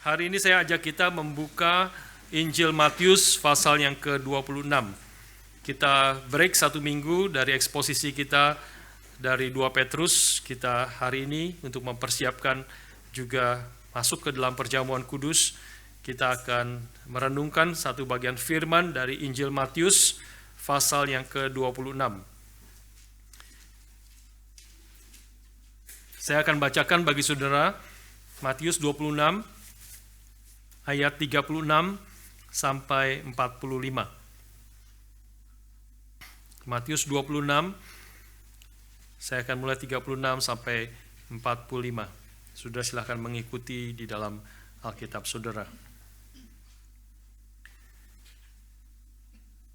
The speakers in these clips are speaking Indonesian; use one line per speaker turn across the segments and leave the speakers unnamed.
Hari ini saya ajak kita membuka Injil Matius pasal yang ke-26. Kita break 1 minggu dari eksposisi kita dari 2 Petrus. Kita hari ini untuk mempersiapkan juga masuk ke dalam perjamuan kudus. Kita akan merenungkan satu bagian firman dari Injil Matius pasal yang ke-26. Saya akan bacakan bagi saudara Matius 26 ayat 36 sampai 45. Matius 26, saya akan mulai 36 sampai 45. Sudah silakan mengikuti di dalam Alkitab saudara.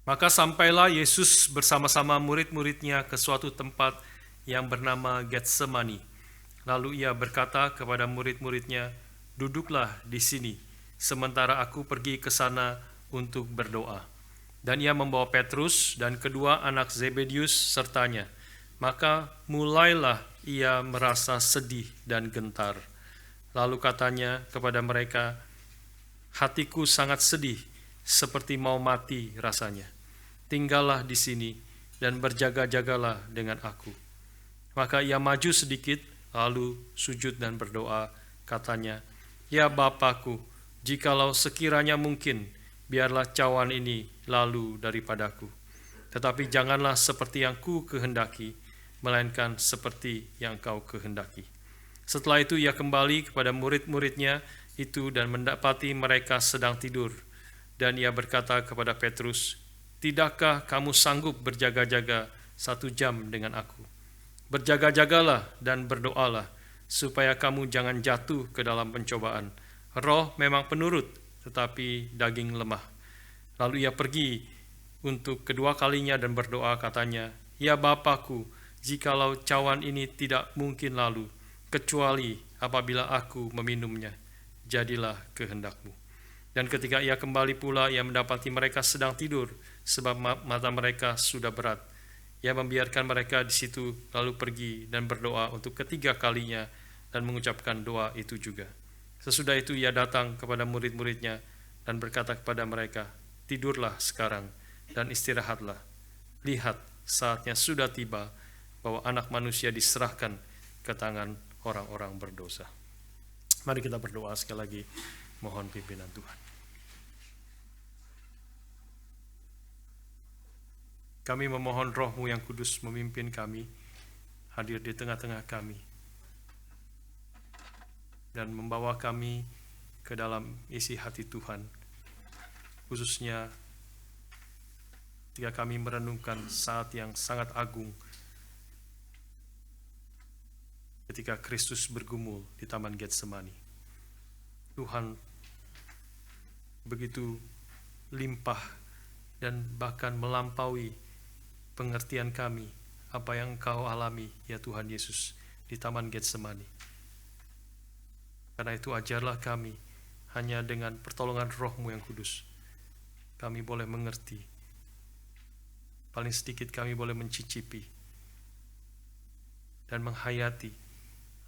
Maka sampailah Yesus bersama-sama murid-muridnya ke suatu tempat yang bernama Getsemani. Lalu ia berkata kepada murid-muridnya, "Duduklah di sini, sementara aku pergi ke sana untuk berdoa." Dan ia membawa Petrus dan kedua anak Zebedius sertanya. Maka mulailah ia merasa sedih dan gentar. Lalu katanya kepada mereka, "Hatiku sangat sedih, seperti mau mati rasanya. Tinggallah di sini dan berjaga-jagalah dengan aku." Maka ia maju sedikit, lalu sujud dan berdoa, katanya, "Ya Bapakku, jikalau sekiranya mungkin, biarlah cawan ini lalu daripadaku. Tetapi janganlah seperti yang ku kehendaki, melainkan seperti yang kau kehendaki." Setelah itu ia kembali kepada murid-muridnya itu dan mendapati mereka sedang tidur. Dan ia berkata kepada Petrus, "Tidakkah kamu sanggup berjaga-jaga 1 jam dengan aku? Berjaga-jagalah dan berdoalah, supaya kamu jangan jatuh ke dalam pencobaan. Roh memang penurut, tetapi daging lemah." Lalu ia pergi untuk kedua kalinya dan berdoa, katanya, "Ya Bapakku, jikalau cawan ini tidak mungkin lalu, kecuali apabila aku meminumnya, jadilah kehendakmu." Dan ketika ia kembali pula, ia mendapati mereka sedang tidur, sebab mata mereka sudah berat. Ia membiarkan mereka di situ, lalu pergi dan berdoa untuk ketiga kalinya dan mengucapkan doa itu juga. Sesudah itu ia datang kepada murid-muridnya dan berkata kepada mereka, "Tidurlah sekarang dan istirahatlah. Lihat, saatnya sudah tiba bahwa Anak Manusia diserahkan ke tangan orang-orang berdosa." Mari kita berdoa sekali lagi, mohon pimpinan Tuhan. Kami memohon Roh-Mu yang kudus memimpin kami, hadir di tengah-tengah kami, dan membawa kami ke dalam isi hati Tuhan, khususnya ketika kami merenungkan saat yang sangat agung ketika Kristus bergumul di Taman Getsemani. Tuhan begitu limpah dan bahkan melampaui pengertian kami apa yang Engkau alami, ya Tuhan Yesus, di Taman Getsemani. Karena itu ajarlah kami, hanya dengan pertolongan Roh-Mu yang kudus, kami boleh mengerti, paling sedikit kami boleh mencicipi dan menghayati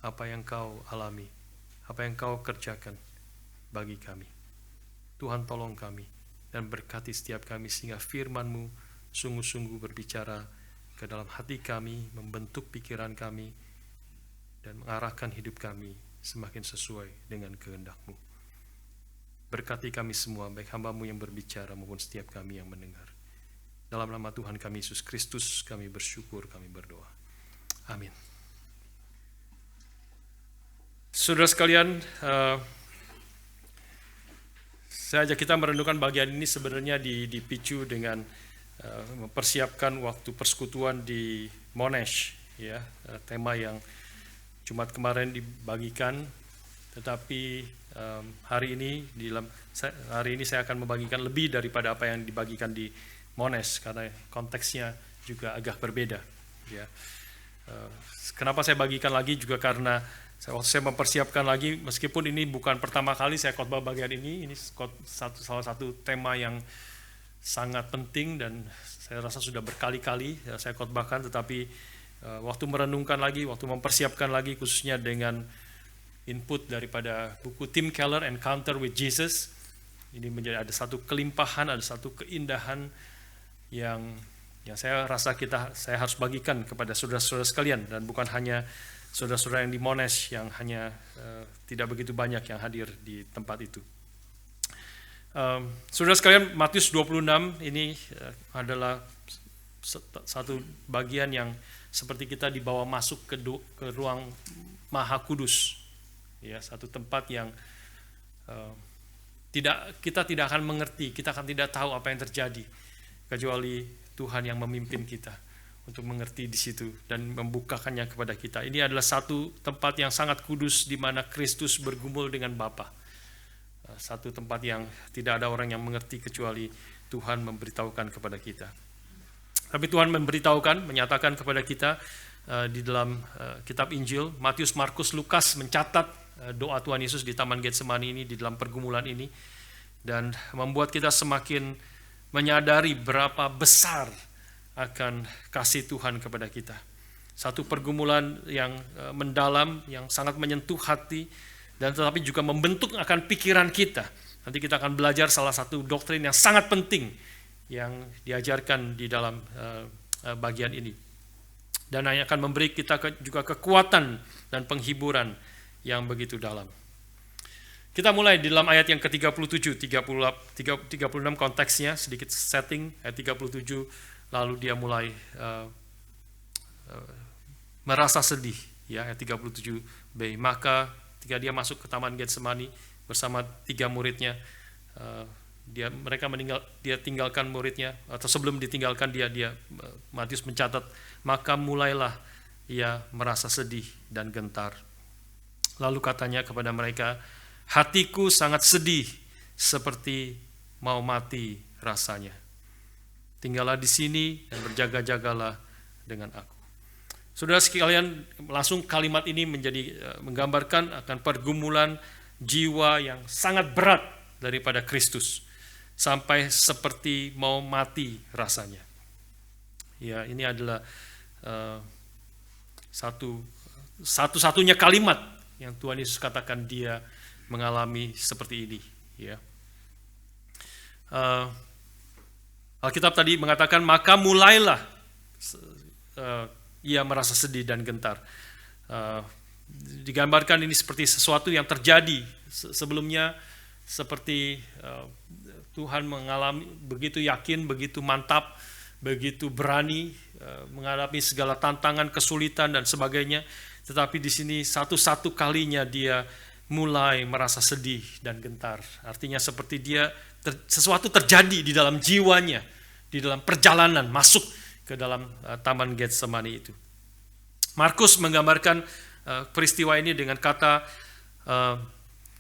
apa yang Kau alami, apa yang Kau kerjakan bagi kami. Tuhan tolong kami dan berkati setiap kami sehingga firman-Mu sungguh-sungguh berbicara ke dalam hati kami, membentuk pikiran kami, dan mengarahkan hidup kami semakin sesuai dengan kehendak-Mu. Berkati kami semua, baik hamba-Mu yang berbicara maupun setiap kami yang mendengar. Dalam nama Tuhan kami Yesus Kristus, kami bersyukur, kami berdoa. Amin. Saudara sekalian, saya ajak kita merenungkan bagian ini sebenarnya dipicu dengan mempersiapkan waktu persekutuan di Monash, ya, tema yang Jumat kemarin dibagikan, tetapi hari ini saya akan membagikan lebih daripada apa yang dibagikan di Monash karena konteksnya juga agak berbeda, ya. Kenapa saya bagikan lagi juga karena saya mempersiapkan lagi, meskipun ini bukan pertama kali saya khotbah bagian ini salah satu tema yang sangat penting dan saya rasa sudah berkali-kali saya khotbahkan, tetapi waktu merenungkan lagi, waktu mempersiapkan lagi, khususnya dengan input daripada buku Tim Keller, Encounter with Jesus. Ini menjadi ada satu kelimpahan, ada satu keindahan yang saya rasa saya harus bagikan kepada saudara-saudara sekalian, dan bukan hanya saudara-saudara yang di Monash yang hanya tidak begitu banyak yang hadir di tempat itu. Saudara sekalian, Matius 26 ini adalah satu bagian yang seperti kita dibawa masuk ke ruang Maha Kudus, ya, satu tempat yang kita tidak akan mengerti, kita akan tidak tahu apa yang terjadi kecuali Tuhan yang memimpin kita untuk mengerti di situ dan membukakannya kepada kita. Ini adalah satu tempat yang sangat kudus di mana Kristus bergumul dengan Bapa. Satu tempat yang tidak ada orang yang mengerti kecuali Tuhan memberitahukan kepada kita. Tapi Tuhan memberitahukan, menyatakan kepada kita di dalam kitab Injil, Matius, Markus, Lukas mencatat doa Tuhan Yesus di Taman Getsemani ini, di dalam pergumulan ini, dan membuat kita semakin menyadari berapa besar akan kasih Tuhan kepada kita. Satu pergumulan yang mendalam, yang sangat menyentuh hati, dan tetapi juga membentuk akan pikiran kita. Nanti kita akan belajar salah satu doktrin yang sangat penting yang diajarkan di dalam bagian ini. Dan yang akan memberi kita juga kekuatan dan penghiburan yang begitu dalam. Kita mulai di dalam ayat yang ke-37, 36 konteksnya, sedikit setting, ayat 37, lalu dia mulai merasa sedih, ya, ayat 37b. Maka ketika dia masuk ke Taman Getsemani bersama 3 muridnya, dia tinggalkan muridnya, atau sebelum ditinggalkan Matius mencatat, maka mulailah ia merasa sedih dan gentar. Lalu katanya kepada mereka, hatiku sangat sedih seperti mau mati rasanya. Tinggallah di sini dan berjaga-jagalah dengan aku. Saudara sekalian, langsung kalimat ini menggambarkan akan pergumulan jiwa yang sangat berat daripada Kristus, sampai seperti mau mati rasanya. Ya, ini adalah satu-satunya kalimat yang Tuhan Yesus katakan dia mengalami seperti ini, ya. Alkitab tadi mengatakan maka mulailah ia merasa sedih dan gentar. Digambarkan ini seperti sesuatu yang terjadi sebelumnya, seperti Tuhan mengalami begitu yakin, begitu mantap, begitu berani menghadapi segala tantangan, kesulitan dan sebagainya. Tetapi di sini satu-satu kalinya dia mulai merasa sedih dan gentar. Artinya seperti sesuatu terjadi di dalam jiwanya, di dalam perjalanan masuk ke dalam Taman Getsemani itu. Markus menggambarkan peristiwa ini dengan kata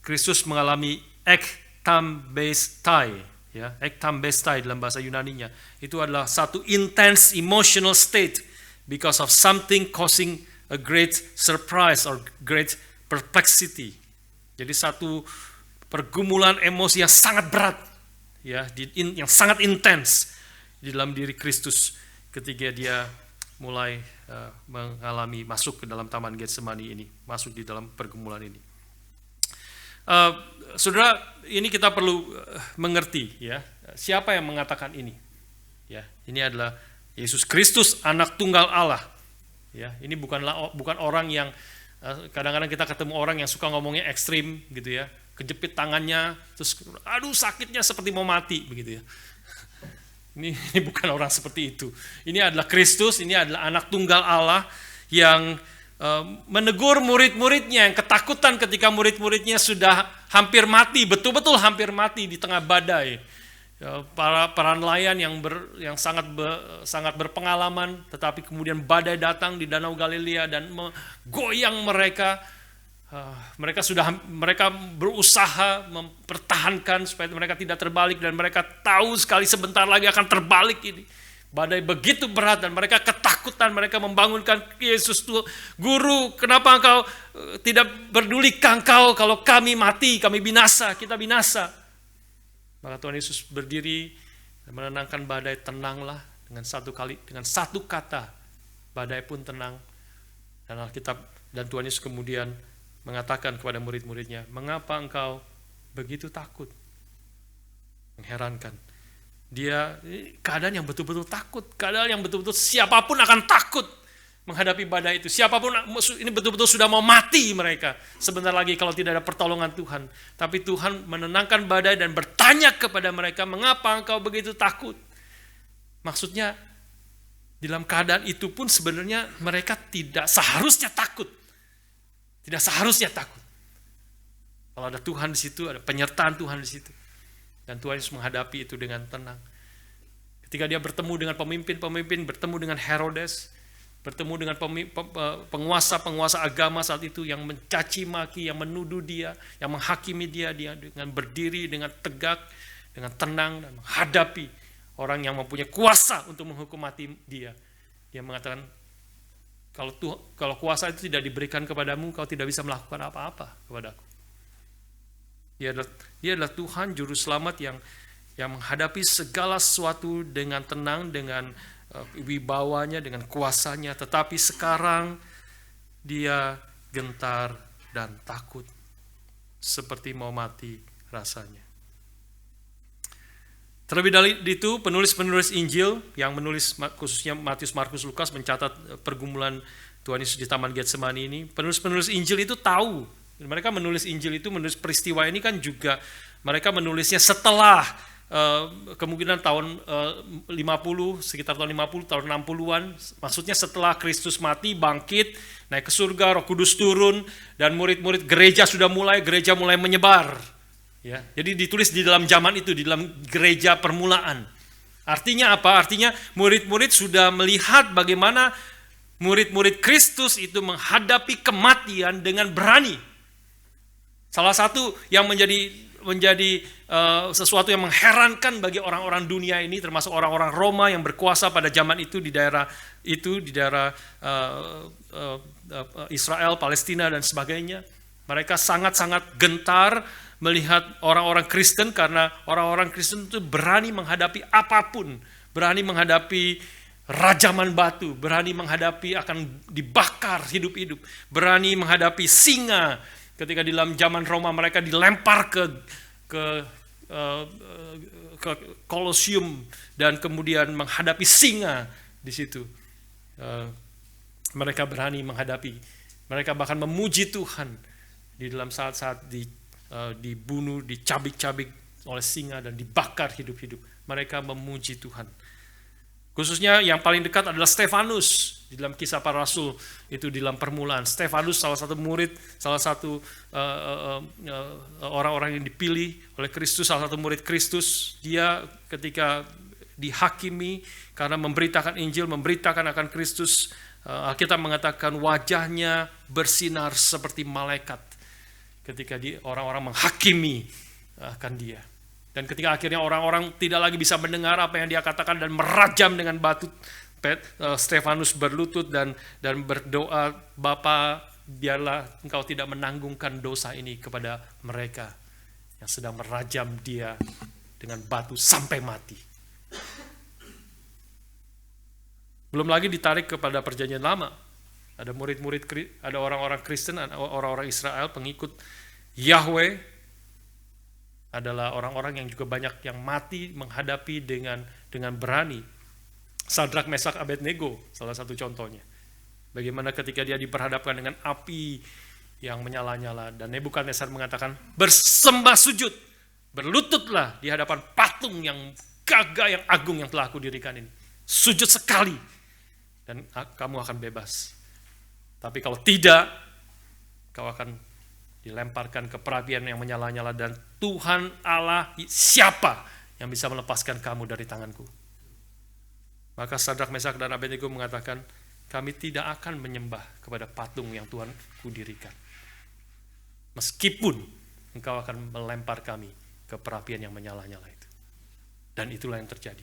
Kristus mengalami ektambestai, ya, ektambestai dalam bahasa Yunaninya. Itu adalah satu intense emotional state because of something causing a great surprise or great perplexity. Jadi satu pergumulan emosi yang sangat berat, ya, yang sangat intens di dalam diri Kristus ketika dia mulai mengalami masuk ke dalam Taman Getsemani ini, masuk di dalam pergumulan ini. Saudara, ini kita perlu mengerti, ya, siapa yang mengatakan ini. Ya, ini adalah Yesus Kristus, Anak Tunggal Allah. Ya, ini bukan orang yang kadang-kadang kita ketemu orang yang suka ngomongnya ekstrim gitu, ya, kejepit tangannya terus aduh sakitnya seperti mau mati begitu, ya. Ini bukan orang seperti itu. Ini adalah Kristus, ini adalah Anak Tunggal Allah yang menegur murid-muridnya yang ketakutan ketika murid-muridnya sudah hampir mati, betul-betul hampir mati di tengah badai. Para nelayan yang sangat berpengalaman, tetapi kemudian badai datang di Danau Galilea dan menggoyang mereka. Mereka berusaha mempertahankan supaya mereka tidak terbalik, dan mereka tahu sekali sebentar lagi akan terbalik ini. Badai begitu berat dan mereka ketakutan, mereka membangunkan Yesus, Guru, kenapa engkau tidak pedulikah engkau kalau kami mati, kami binasa, kita binasa. Maka Tuhan Yesus berdiri dan menenangkan badai, tenanglah, dengan satu kata badai pun tenang. Dan Alkitab dan Tuhan Yesus kemudian mengatakan kepada murid-muridnya, "Mengapa engkau begitu takut?" Mengherankan. Dia keadaan yang betul-betul takut, keadaan yang betul-betul siapapun akan takut menghadapi badai itu. Siapapun ini betul-betul sudah mau mati mereka sebentar lagi kalau tidak ada pertolongan Tuhan. Tapi Tuhan menenangkan badai dan bertanya kepada mereka, "Mengapa engkau begitu takut?" Maksudnya dalam keadaan itu pun sebenarnya mereka tidak seharusnya takut. Tidak seharusnya takut. Kalau ada Tuhan di situ, ada penyertaan Tuhan di situ. Dan Tuhan Yesus menghadapi itu dengan tenang. Ketika dia bertemu dengan pemimpin-pemimpin, bertemu dengan Herodes, bertemu dengan penguasa-penguasa agama saat itu yang mencaci maki, yang menuduh dia, yang menghakimi dia dengan berdiri, dengan tegak, dengan tenang, dan menghadapi orang yang mempunyai kuasa untuk menghukum mati dia. Dia mengatakan, kalau kuasa itu tidak diberikan kepadamu, kau tidak bisa melakukan apa-apa kepadaku. Dia adalah Tuhan Juru Selamat yang menghadapi segala sesuatu dengan tenang, dengan wibawanya, dengan kuasanya. Tetapi sekarang dia gentar dan takut, seperti mau mati rasanya. Terlebih dari itu, penulis-penulis Injil yang menulis khususnya Matius, Markus, Lukas mencatat pergumulan Tuhan Yesus di Taman Getsemani ini. Penulis-penulis Injil itu tahu. Mereka menulis Injil itu, menulis peristiwa ini kan juga mereka menulisnya setelah kemungkinan tahun 50, sekitar tahun 50, tahun 60-an. Maksudnya setelah Kristus mati, bangkit, naik ke surga, Roh Kudus turun, dan murid-murid gereja mulai menyebar. Ya, jadi ditulis di dalam zaman itu, di dalam gereja permulaan. Artinya apa? Artinya murid-murid sudah melihat bagaimana murid-murid Kristus itu menghadapi kematian dengan berani. Salah satu yang menjadi sesuatu yang mengherankan bagi orang-orang dunia ini, termasuk orang-orang Roma yang berkuasa pada zaman itu di daerah Israel, Palestina dan sebagainya. Mereka sangat-sangat gentar melihat orang-orang Kristen karena orang-orang Kristen itu berani menghadapi apapun, berani menghadapi rajaman batu, berani menghadapi akan dibakar hidup-hidup, berani menghadapi singa. Ketika di dalam zaman Roma mereka dilempar ke Kolosium dan kemudian menghadapi singa di situ. Mereka berani menghadapi, mereka bahkan memuji Tuhan di dalam saat-saat dibunuh, dicabik-cabik oleh singa dan dibakar hidup-hidup. Mereka memuji Tuhan. Khususnya yang paling dekat adalah Stefanus di dalam Kisah Para Rasul itu di dalam permulaan. Stefanus salah satu murid, salah satu orang-orang yang dipilih oleh Kristus, salah satu murid Kristus. Dia ketika dihakimi karena memberitakan Injil, memberitakan akan Kristus, Alkitab mengatakan wajahnya bersinar seperti malaikat ketika orang-orang menghakimi akan dia. Dan ketika akhirnya orang-orang tidak lagi bisa mendengar apa yang dia katakan dan merajam dengan batu, Stefanus berlutut dan berdoa, "Bapa, biarlah engkau tidak menanggungkan dosa ini kepada mereka yang sedang merajam dia dengan batu sampai mati." Belum lagi ditarik kepada perjanjian lama. Ada murid-murid, ada orang-orang Kristen, orang-orang Israel, pengikut Yahweh, adalah orang-orang yang juga banyak yang mati menghadapi dengan berani. Sadrak, Mesak, Abednego salah satu contohnya. Bagaimana ketika dia diperhadapkan dengan api yang menyala-nyala dan Nebukadnezar mengatakan, "Bersembah sujud, berlututlah di hadapan patung yang gagah, yang agung yang telah aku dirikan ini. Sujud sekali dan kamu akan bebas. Tapi kalau tidak, kau akan dilemparkan ke perapian yang menyala-nyala dan Tuhan Allah siapa yang bisa melepaskan kamu dari tanganku?" Maka Sadrak, Mesak, dan Abednego mengatakan, "Kami tidak akan menyembah kepada patung yang Tuhan kudirikan. Meskipun engkau akan melempar kami ke perapian yang menyala-nyala itu." Dan itulah yang terjadi.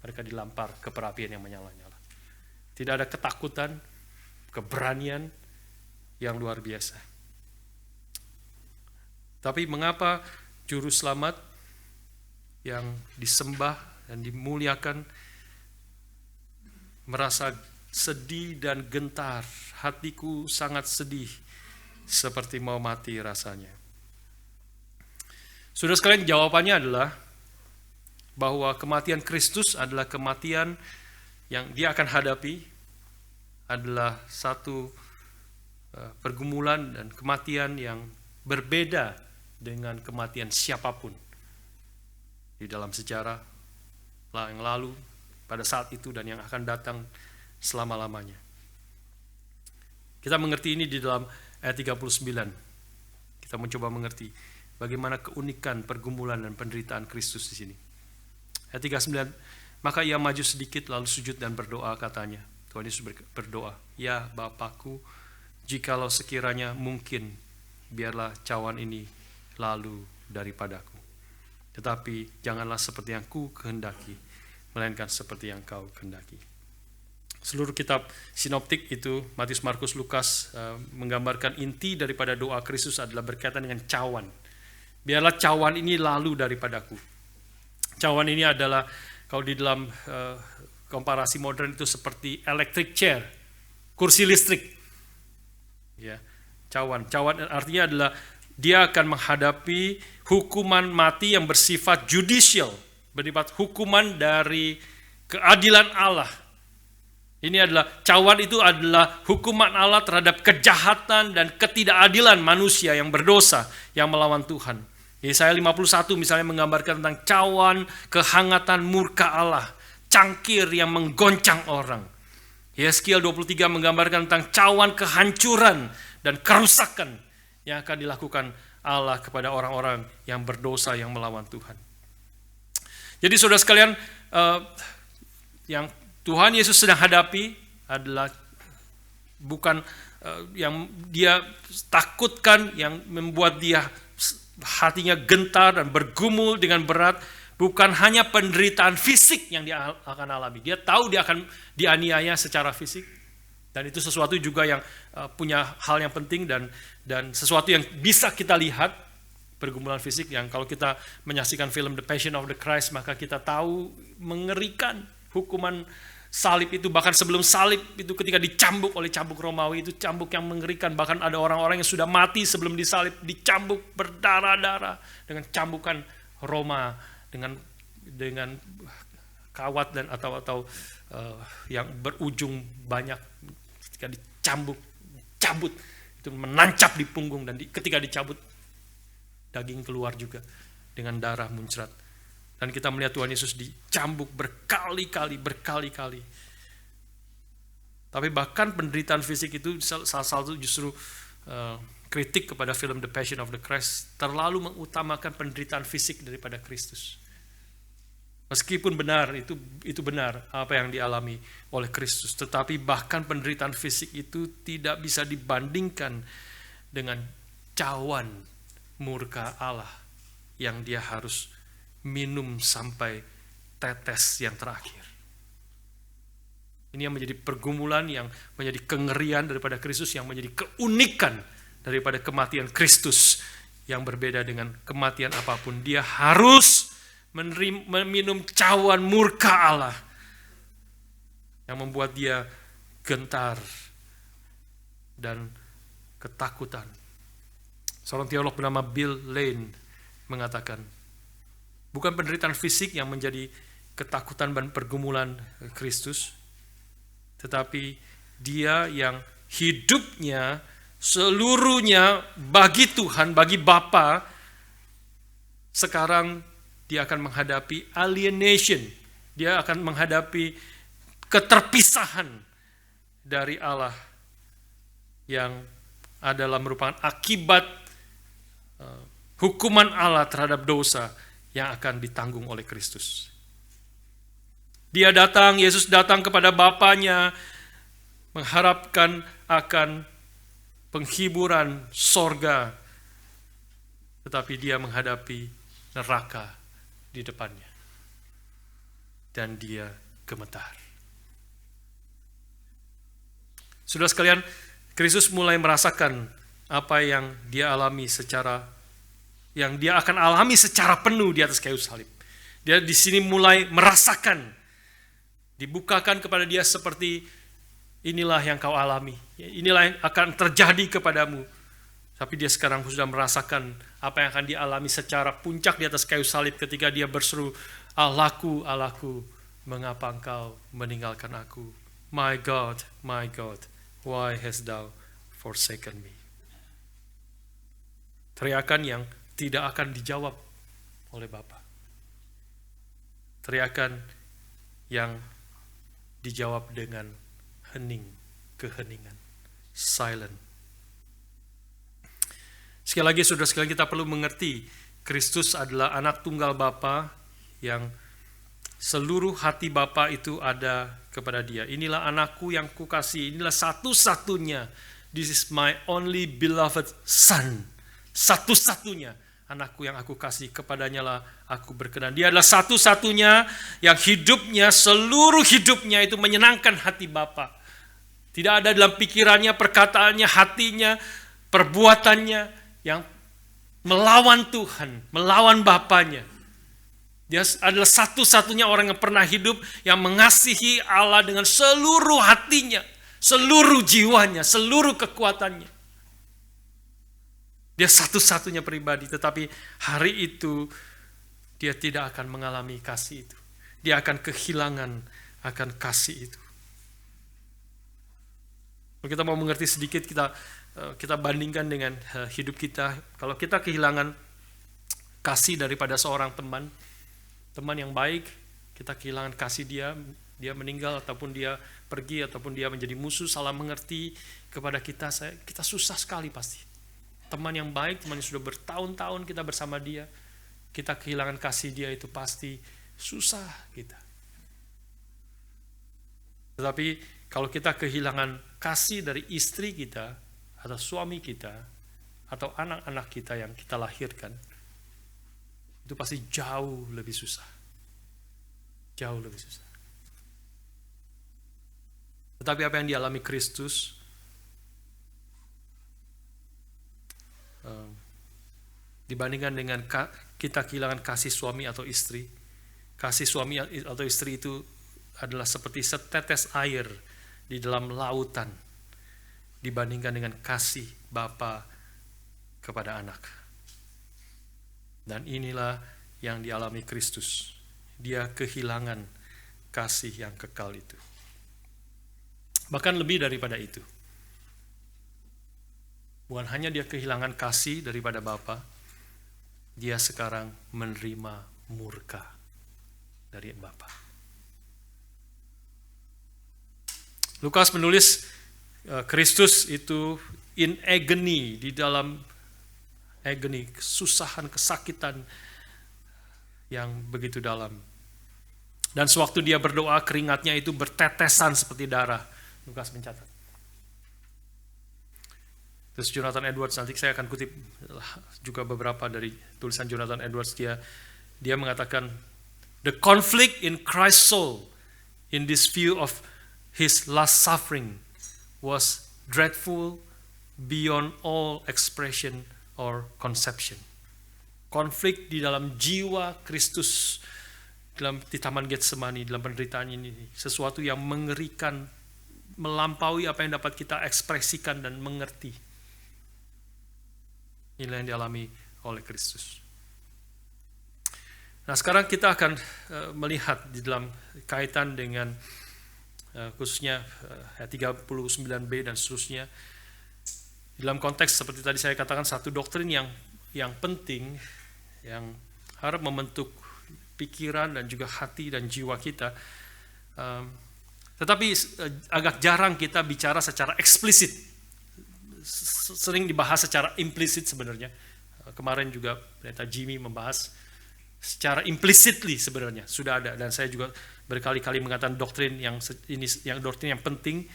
Mereka dilempar ke perapian yang menyala-nyala. Tidak ada ketakutan, keberanian yang luar biasa. Tapi mengapa Juru Selamat yang disembah dan dimuliakan merasa sedih dan gentar? Hatiku sangat sedih seperti mau mati rasanya. Saudara sekalian, jawabannya adalah bahwa kematian Kristus adalah kematian yang dia akan hadapi, adalah satu pergumulan dan kematian yang berbeda dengan kematian siapapun di dalam sejarah yang lalu, pada saat itu, dan yang akan datang selama-lamanya. Kita mengerti ini di dalam ayat 39. Kita mencoba mengerti bagaimana keunikan pergumulan dan penderitaan Kristus di sini. Ayat 39, maka ia maju sedikit lalu sujud dan berdoa, katanya. Tuhan Yesus berdoa, ya Bapakku, jikalau sekiranya mungkin, biarlah cawan ini lalu daripadaku. Tetapi janganlah seperti yang ku kehendaki, melainkan seperti yang kau kehendaki. Seluruh kitab sinoptik itu, Matius, Markus, Lukas, menggambarkan inti daripada doa Kristus adalah berkaitan dengan cawan. Biarlah cawan ini lalu daripadaku. Cawan ini adalah, kalau di dalam komparasi modern itu seperti electric chair, kursi listrik. Ya, cawan artinya adalah dia akan menghadapi hukuman mati yang bersifat judicial, bersifat hukuman dari keadilan Allah. Ini adalah, cawan itu adalah hukuman Allah terhadap kejahatan dan ketidakadilan manusia yang berdosa, yang melawan Tuhan. Yesaya 51 misalnya menggambarkan tentang cawan kehangatan murka Allah, cangkir yang menggoncang orang. Yeskiel 23 menggambarkan tentang cawan kehancuran dan kerusakan yang akan dilakukan Allah kepada orang-orang yang berdosa, yang melawan Tuhan. Jadi saudara sekalian, yang Tuhan Yesus sedang hadapi adalah bukan yang dia takutkan, yang membuat dia hatinya gentar dan bergumul dengan berat, bukan hanya penderitaan fisik yang dia akan alami. Dia tahu dia akan dianiaya secara fisik, dan itu sesuatu juga yang punya hal yang penting dan sesuatu yang bisa kita lihat, pergumulan fisik yang kalau kita menyaksikan film The Passion of the Christ, maka kita tahu mengerikan hukuman salib itu. Bahkan sebelum salib itu, ketika dicambuk oleh cambuk Romawi, itu cambuk yang mengerikan. Bahkan ada orang-orang yang sudah mati sebelum disalib, dicambuk berdarah-darah dengan cambukan Roma, dengan kawat dan atau yang berujung banyak. Ketika cabut itu menancap di punggung, dan ketika dicabut daging keluar juga dengan darah muncrat. Dan kita melihat Tuhan Yesus dicambuk berkali-kali. Tapi bahkan penderitaan fisik itu salah satu justru kritik kepada film The Passion of the Christ, terlalu mengutamakan penderitaan fisik daripada Kristus. Meskipun benar, itu benar apa yang dialami oleh Kristus, tetapi bahkan penderitaan fisik itu tidak bisa dibandingkan dengan cawan murka Allah yang dia harus minum sampai tetes yang terakhir. Ini yang menjadi pergumulan, yang menjadi kengerian daripada Kristus, yang menjadi keunikan daripada kematian Kristus, yang berbeda dengan kematian apapun. Dia harus meminum cawan murka Allah yang membuat dia gentar dan ketakutan. Seorang teolog bernama Bill Lane mengatakan, bukan penderitaan fisik yang menjadi ketakutan dan pergumulan Kristus, tetapi dia yang hidupnya seluruhnya bagi Tuhan, bagi Bapa, sekarang dia akan menghadapi alienation. Dia akan menghadapi keterpisahan dari Allah yang adalah merupakan akibat hukuman Allah terhadap dosa yang akan ditanggung oleh Kristus. Yesus datang kepada Bapanya mengharapkan akan penghiburan sorga, tetapi dia menghadapi neraka di depannya. Dan dia gemetar. Saudara sekalian, Kristus mulai merasakan apa yang dia alami yang dia akan alami secara penuh di atas kayu salib. Dia di sini mulai merasakan, dibukakan kepada dia seperti inilah yang kau alami, inilah yang akan terjadi kepadamu Tapi dia sekarang sudah merasakan apa yang akan dialami secara puncak di atas kayu salib ketika dia berseru, Allahku, Allahku, mengapa engkau meninggalkan aku? My God, why hast thou forsaken me? Teriakan yang tidak akan dijawab oleh Bapa. Teriakan yang dijawab dengan hening, keheningan, silent. Sekali lagi saudara sekalian, kita perlu mengerti Kristus adalah anak tunggal Bapa yang seluruh hati Bapa itu ada kepada dia. Inilah anakku yang kukasihi, inilah satu-satunya. This is my only beloved son. Satu-satunya anakku yang aku kasih, kepadanya lah aku berkenan. Dia adalah satu-satunya yang hidupnya, seluruh hidupnya itu menyenangkan hati Bapa. Tidak ada dalam pikirannya, perkataannya, hatinya, perbuatannya yang melawan Tuhan, melawan Bapanya. Dia adalah satu-satunya orang yang pernah hidup yang mengasihi Allah dengan seluruh hatinya, seluruh jiwanya, seluruh kekuatannya. Dia satu-satunya pribadi, tetapi hari itu dia tidak akan mengalami kasih itu. Dia akan kehilangan akan kasih itu. Kalau kita mau mengerti sedikit, kita bandingkan dengan hidup kita. Kalau kita kehilangan kasih daripada seorang teman yang baik, kita kehilangan kasih dia meninggal, ataupun dia pergi, ataupun dia menjadi musuh, salah mengerti kepada kita, kita susah sekali pasti. Teman yang baik, teman yang sudah bertahun-tahun kita bersama dia, kita kehilangan kasih dia itu pasti susah kita. Tetapi kalau kita kehilangan kasih dari istri kita, atau suami kita, atau anak-anak kita yang kita lahirkan, itu pasti jauh lebih susah. Jauh lebih susah. Tetapi apa yang dialami Kristus, dibandingkan dengan kita kehilangan kasih suami atau istri, kasih suami atau istri itu adalah seperti setetes air di dalam lautan, dibandingkan dengan kasih Bapa kepada anak. Dan inilah yang dialami Kristus. Dia kehilangan kasih yang kekal itu. Bahkan lebih daripada itu. Bukan hanya dia kehilangan kasih daripada Bapa, dia sekarang menerima murka dari Bapa. Lukas menulis Kristus itu in agony, di dalam agony, kesusahan, kesakitan yang begitu dalam. Dan sewaktu dia berdoa, keringatnya itu bertetesan seperti darah. Lukas mencatat. Terus Jonathan Edwards, nanti saya akan kutip juga beberapa dari tulisan Jonathan Edwards, dia mengatakan, the conflict in Christ's soul in this view of his last suffering was dreadful beyond all expression or conception. Konflik di dalam jiwa Kristus di Taman Getsemani, dalam penderitaan ini, sesuatu yang mengerikan, melampaui apa yang dapat kita ekspresikan dan mengerti. Inilah yang dialami oleh Kristus. Nah, sekarang kita akan melihat di dalam kaitan dengan khususnya 39b dan seterusnya, dalam konteks seperti tadi saya katakan, satu doktrin yang penting, yang harap membentuk pikiran dan juga hati dan jiwa kita, tetapi agak jarang kita bicara secara eksplisit, sering dibahas secara implisit sebenarnya. Kemarin juga pendeta Jimmy membahas secara implicitly, sebenarnya sudah ada, dan saya juga berkali-kali mengatakan doktrin yang doktrin yang penting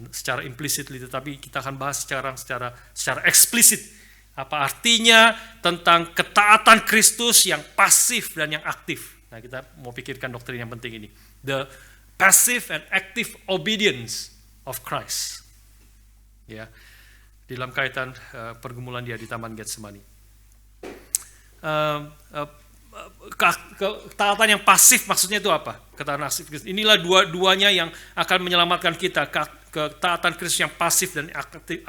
secara implicitly, tetapi kita akan bahas secara eksplisit apa artinya tentang ketaatan Kristus yang pasif dan yang aktif. Nah, kita mau pikirkan doktrin yang penting ini, the passive and active obedience of Christ, ya, dalam kaitan pergumulan dia di Taman Getsemani. Ketaatan yang pasif maksudnya itu apa? Ketaatan pasif Kristus. Inilah dua-duanya yang akan menyelamatkan kita. Ketaatan Kristus yang pasif dan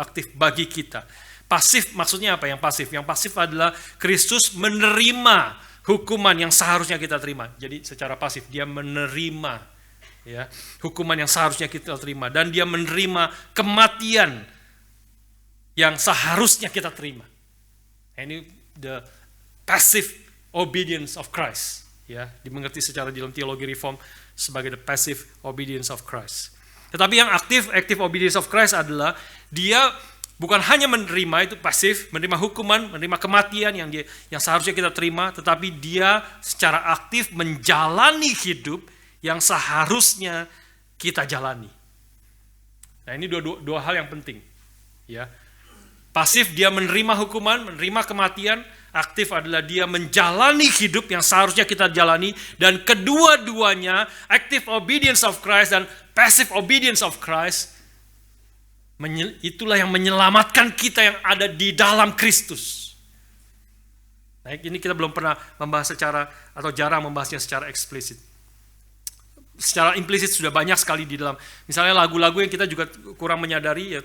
aktif bagi kita. Pasif maksudnya apa yang pasif? Yang pasif adalah Kristus menerima hukuman yang seharusnya kita terima. Jadi secara pasif dia menerima ya hukuman yang seharusnya kita terima, dan dia menerima kematian yang seharusnya kita terima. Ini the passive obedience of Christ, ya, dimengerti secara dalam teologi reform sebagai the passive obedience of Christ. Tetapi yang active obedience of Christ adalah dia bukan hanya menerima, itu pasif, menerima hukuman, menerima kematian yang seharusnya kita terima, tetapi dia secara aktif menjalani hidup yang seharusnya kita jalani. Nah, ini dua hal yang penting, ya. Pasif dia menerima hukuman, menerima kematian. Aktif adalah dia menjalani hidup yang seharusnya kita jalani. Dan kedua-duanya, active obedience of Christ dan passive obedience of Christ, itulah yang menyelamatkan kita yang ada di dalam Kristus. Nah, ini kita belum pernah membahas atau jarang membahasnya secara eksplisit. Secara implisit sudah banyak sekali di dalam. Misalnya lagu-lagu yang kita juga kurang menyadari, ya,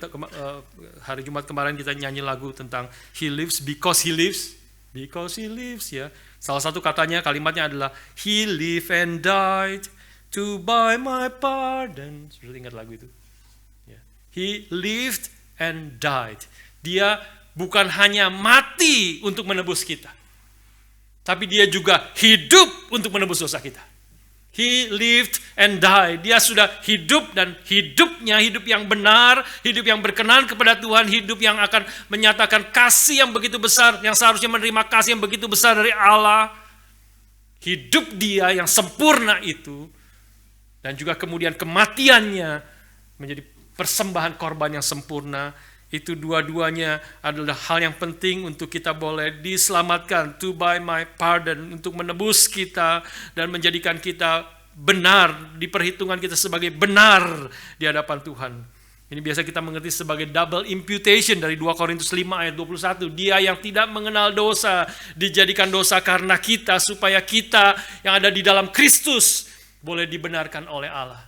hari Jumat kemarin kita nyanyi lagu tentang He lives because He lives. Because He lives, ya. Salah satu kalimatnya adalah He lived and died to buy my pardon. Sudah ingat lagu itu? Ya. He lived and died. Dia bukan hanya mati untuk menebus kita, tapi dia juga hidup untuk menebus dosa kita. He lived and died. Dia sudah hidup, dan hidupnya hidup yang benar, hidup yang berkenan kepada Tuhan, hidup yang akan menyatakan kasih yang begitu besar, yang seharusnya menerima kasih yang begitu besar dari Allah. Hidup dia yang sempurna itu, dan juga kemudian kematiannya menjadi persembahan korban yang sempurna. Itu dua-duanya adalah hal yang penting untuk kita boleh diselamatkan, to buy my pardon, untuk menebus kita dan menjadikan kita benar, diperhitungkan kita sebagai benar di hadapan Tuhan. Ini biasa kita mengerti sebagai double imputation dari 2 Korintus 5 ayat 21. Dia yang tidak mengenal dosa dijadikan dosa karena kita, supaya kita yang ada di dalam Kristus boleh dibenarkan oleh Allah.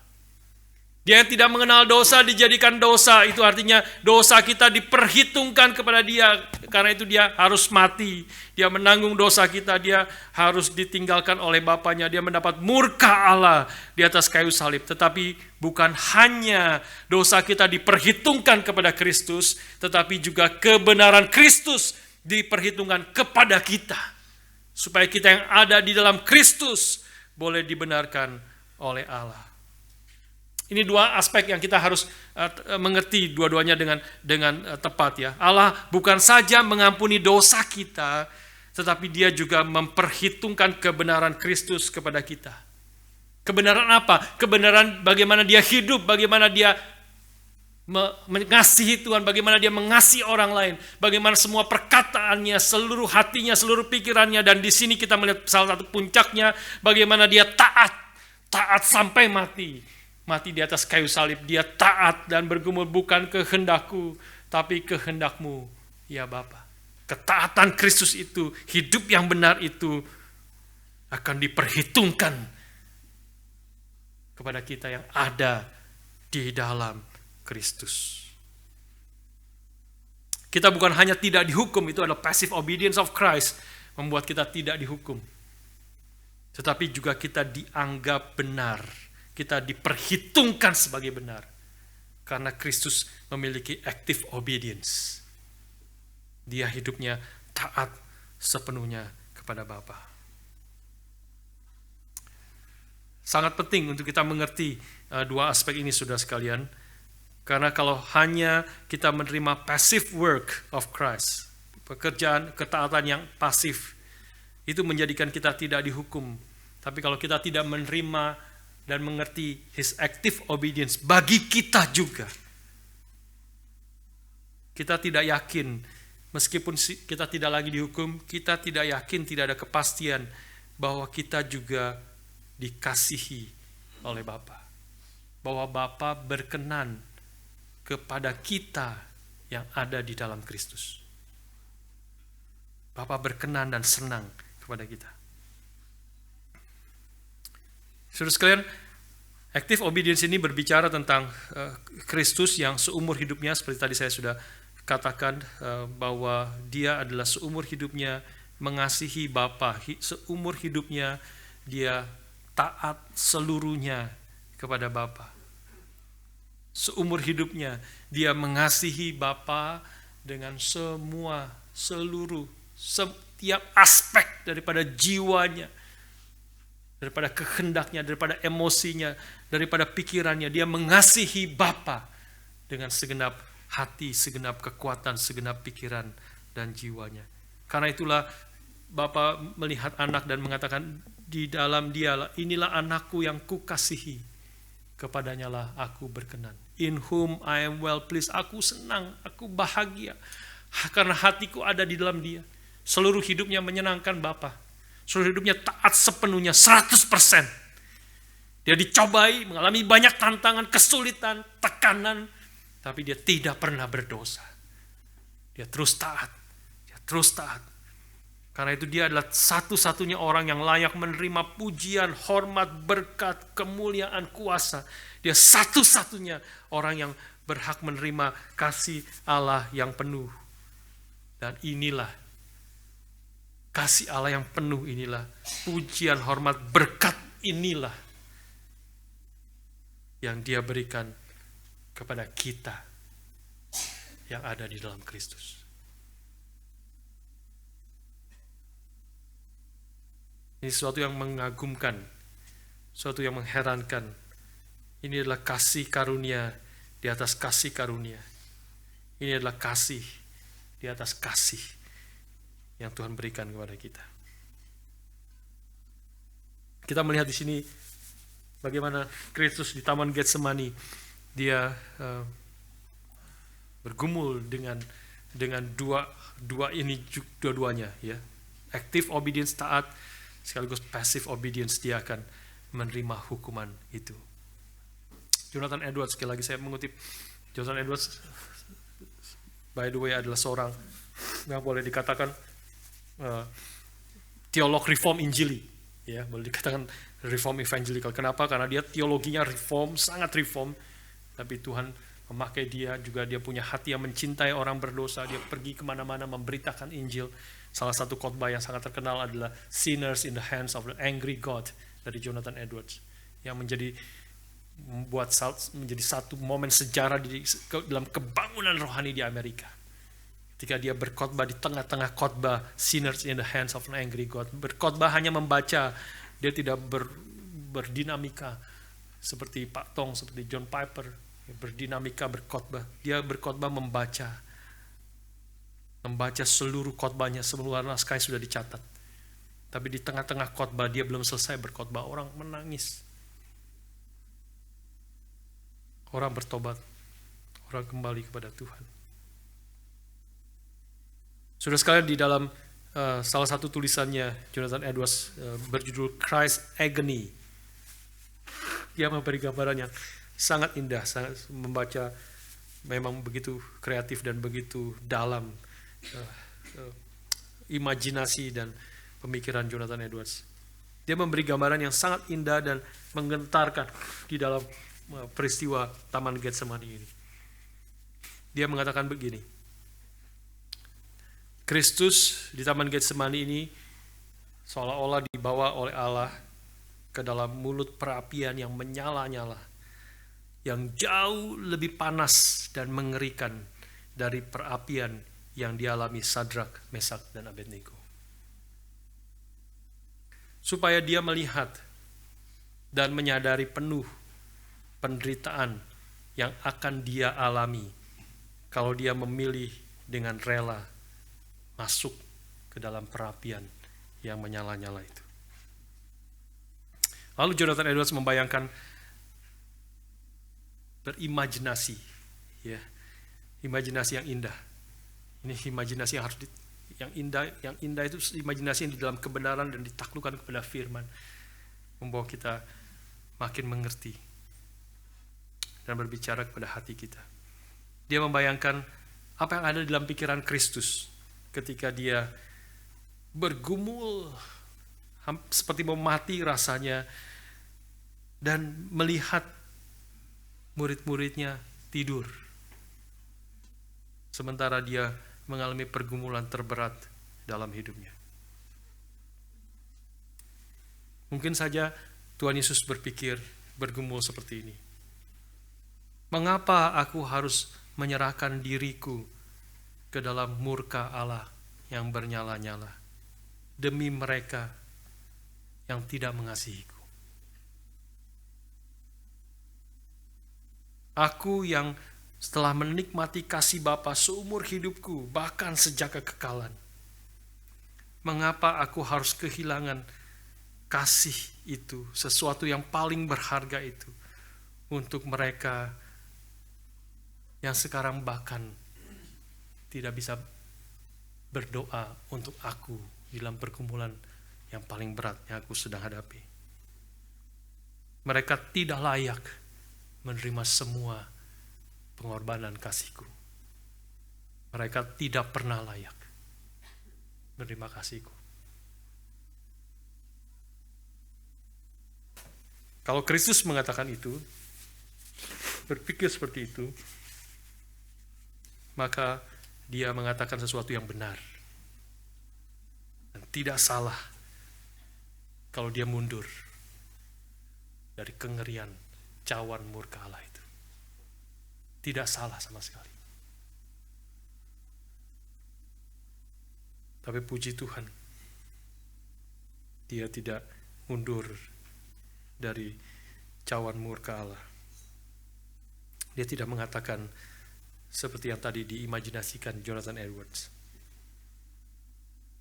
Dia yang tidak mengenal dosa dijadikan dosa, itu artinya dosa kita diperhitungkan kepada dia. Karena itu dia harus mati. Dia menanggung dosa kita, dia harus ditinggalkan oleh Bapaknya. Dia mendapat murka Allah di atas kayu salib. Tetapi bukan hanya dosa kita diperhitungkan kepada Kristus, tetapi juga kebenaran Kristus diperhitungkan kepada kita. Supaya kita yang ada di dalam Kristus boleh dibenarkan oleh Allah. Ini dua aspek yang kita harus mengerti dua-duanya dengan tepat, ya. Allah bukan saja mengampuni dosa kita, tetapi dia juga memperhitungkan kebenaran Kristus kepada kita. Kebenaran apa? Kebenaran bagaimana dia hidup, bagaimana dia mengasihi Tuhan, bagaimana dia mengasihi orang lain, bagaimana semua perkataannya, seluruh hatinya, seluruh pikirannya, dan di sini kita melihat salah satu puncaknya, bagaimana dia taat sampai mati. Mati di atas kayu salib, dia taat dan bergumul, bukan kehendakku, tapi kehendakmu, ya Bapa. Ketaatan Kristus itu, hidup yang benar itu akan diperhitungkan kepada kita yang ada di dalam Kristus. Kita bukan hanya tidak dihukum, itu adalah passive obedience of Christ, membuat kita tidak dihukum. Tetapi juga kita dianggap benar. Kita diperhitungkan sebagai benar karena Kristus memiliki active obedience. Dia hidupnya taat sepenuhnya kepada Bapa. Sangat penting untuk kita mengerti dua aspek ini, saudara sekalian, karena kalau hanya kita menerima passive work of Christ, pekerjaan ketaatan yang pasif, itu menjadikan kita tidak dihukum. Tapi kalau kita tidak menerima dan mengerti His active obedience bagi kita juga, kita tidak yakin, meskipun kita tidak lagi dihukum, kita tidak yakin, tidak ada kepastian bahwa kita juga dikasihi oleh Bapa, bahwa Bapa berkenan kepada kita yang ada di dalam Kristus. Bapa berkenan dan senang kepada kita. Saudara sekalian, active obedience ini berbicara tentang Kristus yang seumur hidupnya, seperti tadi saya sudah katakan bahwa dia adalah seumur hidupnya mengasihi Bapa, seumur hidupnya dia taat seluruhnya kepada Bapa. Seumur hidupnya dia mengasihi Bapa dengan setiap aspek daripada jiwanya, daripada kehendaknya, daripada emosinya, daripada pikirannya. Dia mengasihi Bapa dengan segenap hati, segenap kekuatan, segenap pikiran dan jiwanya. Karena itulah Bapa melihat anak dan mengatakan, di dalam dialah, inilah anakku yang kukasihi, kepadanya lah aku berkenan. In whom I am well pleased. Aku senang, aku bahagia, karena hatiku ada di dalam dia. Seluruh hidupnya menyenangkan Bapa. Seluruh hidupnya taat sepenuhnya, 100%. Dia dicobai, mengalami banyak tantangan, kesulitan, tekanan, tapi dia tidak pernah berdosa. Dia terus taat. Dia terus taat. Karena itu dia adalah satu-satunya orang yang layak menerima pujian, hormat, berkat, kemuliaan, kuasa. Dia satu-satunya orang yang berhak menerima kasih Allah yang penuh. Dan inilah kasih Allah yang penuh, inilah pujian, hormat, berkat, inilah yang dia berikan kepada kita yang ada di dalam Kristus. Ini sesuatu yang mengagumkan, sesuatu yang mengherankan. Ini adalah kasih karunia di atas kasih karunia. Ini adalah kasih di atas kasih yang Tuhan berikan kepada kita. Kita melihat di sini bagaimana Kristus di Taman Getsemani, dia bergumul dengan dua-duanya, ya. Active obedience, taat, sekaligus passive obedience, dia akan menerima hukuman itu. Jonathan Edwards, sekali lagi saya mengutip Jonathan Edwards, by the way adalah seorang yang boleh dikatakan teolog reform Injili, ya, boleh dikatakan reform evangelical. Kenapa? Karena dia teologinya reform, sangat reform, tapi Tuhan memakai dia juga. Dia punya hati yang mencintai orang berdosa. Dia pergi kemana-mana memberitakan Injil. Salah satu khotbah yang sangat terkenal adalah Sinners in the Hands of the Angry God dari Jonathan Edwards, yang menjadi satu momen sejarah dalam kebangunan rohani di Amerika. Ketika dia berkhotbah di tengah-tengah khotbah Sinners in the Hands of an Angry God, berkhotbah hanya membaca, dia tidak berdinamika seperti Pak Tong, seperti John Piper, berdinamika berkhotbah. Dia berkhotbah membaca seluruh khotbahnya, seluruh naskah sudah dicatat. Tapi di tengah-tengah khotbah dia belum selesai berkhotbah, orang menangis. Orang bertobat, orang kembali kepada Tuhan. Saudara sekalian, di dalam salah satu tulisannya Jonathan Edwards berjudul Christ Agony, dia memberi gambaran yang sangat indah, sangat membaca, memang begitu kreatif dan begitu dalam imajinasi dan pemikiran Jonathan Edwards. Dia memberi gambaran yang sangat indah dan menggentarkan di dalam peristiwa Taman Getsemani ini. Dia mengatakan begini, Kristus di Taman Getsemani ini seolah-olah dibawa oleh Allah ke dalam mulut perapian yang menyala-nyala, yang jauh lebih panas dan mengerikan dari perapian yang dialami Sadrak, Mesak, dan Abednego. Supaya dia melihat dan menyadari penuh penderitaan yang akan dia alami kalau dia memilih dengan rela masuk ke dalam perapian yang menyala-nyala itu. Lalu Jonathan Edwards membayangkan, berimajinasi, ya, imajinasi yang indah. Ini imajinasi yang harus yang indah itu imajinasi yang di dalam kebenaran dan ditaklukkan kepada firman, membawa kita makin mengerti dan berbicara kepada hati kita. Dia membayangkan apa yang ada di dalam pikiran Kristus ketika dia bergumul seperti mau mati rasanya dan melihat murid-muridnya tidur. sementara dia mengalami pergumulan terberat dalam hidupnya. Mungkin saja Tuhan Yesus bergumul seperti ini. Mengapa aku harus menyerahkan diriku ke dalam murka Allah yang bernyala-nyala demi mereka yang tidak mengasihiku? Aku yang setelah menikmati kasih Bapa seumur hidupku, bahkan sejak kekekalan, mengapa aku harus kehilangan kasih itu, sesuatu yang paling berharga itu, untuk mereka yang sekarang bahkan tidak bisa berdoa untuk aku dalam pergumulan yang paling berat yang aku sedang hadapi. Mereka tidak layak menerima semua pengorbanan kasihku. Mereka tidak pernah layak menerima kasihku. Kalau Kristus mengatakan itu, berpikir seperti itu, maka dia mengatakan sesuatu yang benar dan tidak salah kalau dia mundur dari kengerian cawan murka Allah itu. Tidak salah sama sekali. Tapi puji Tuhan, dia tidak mundur dari cawan murka Allah. Dia tidak mengatakan seperti yang tadi diimajinasikan Jonathan Edwards.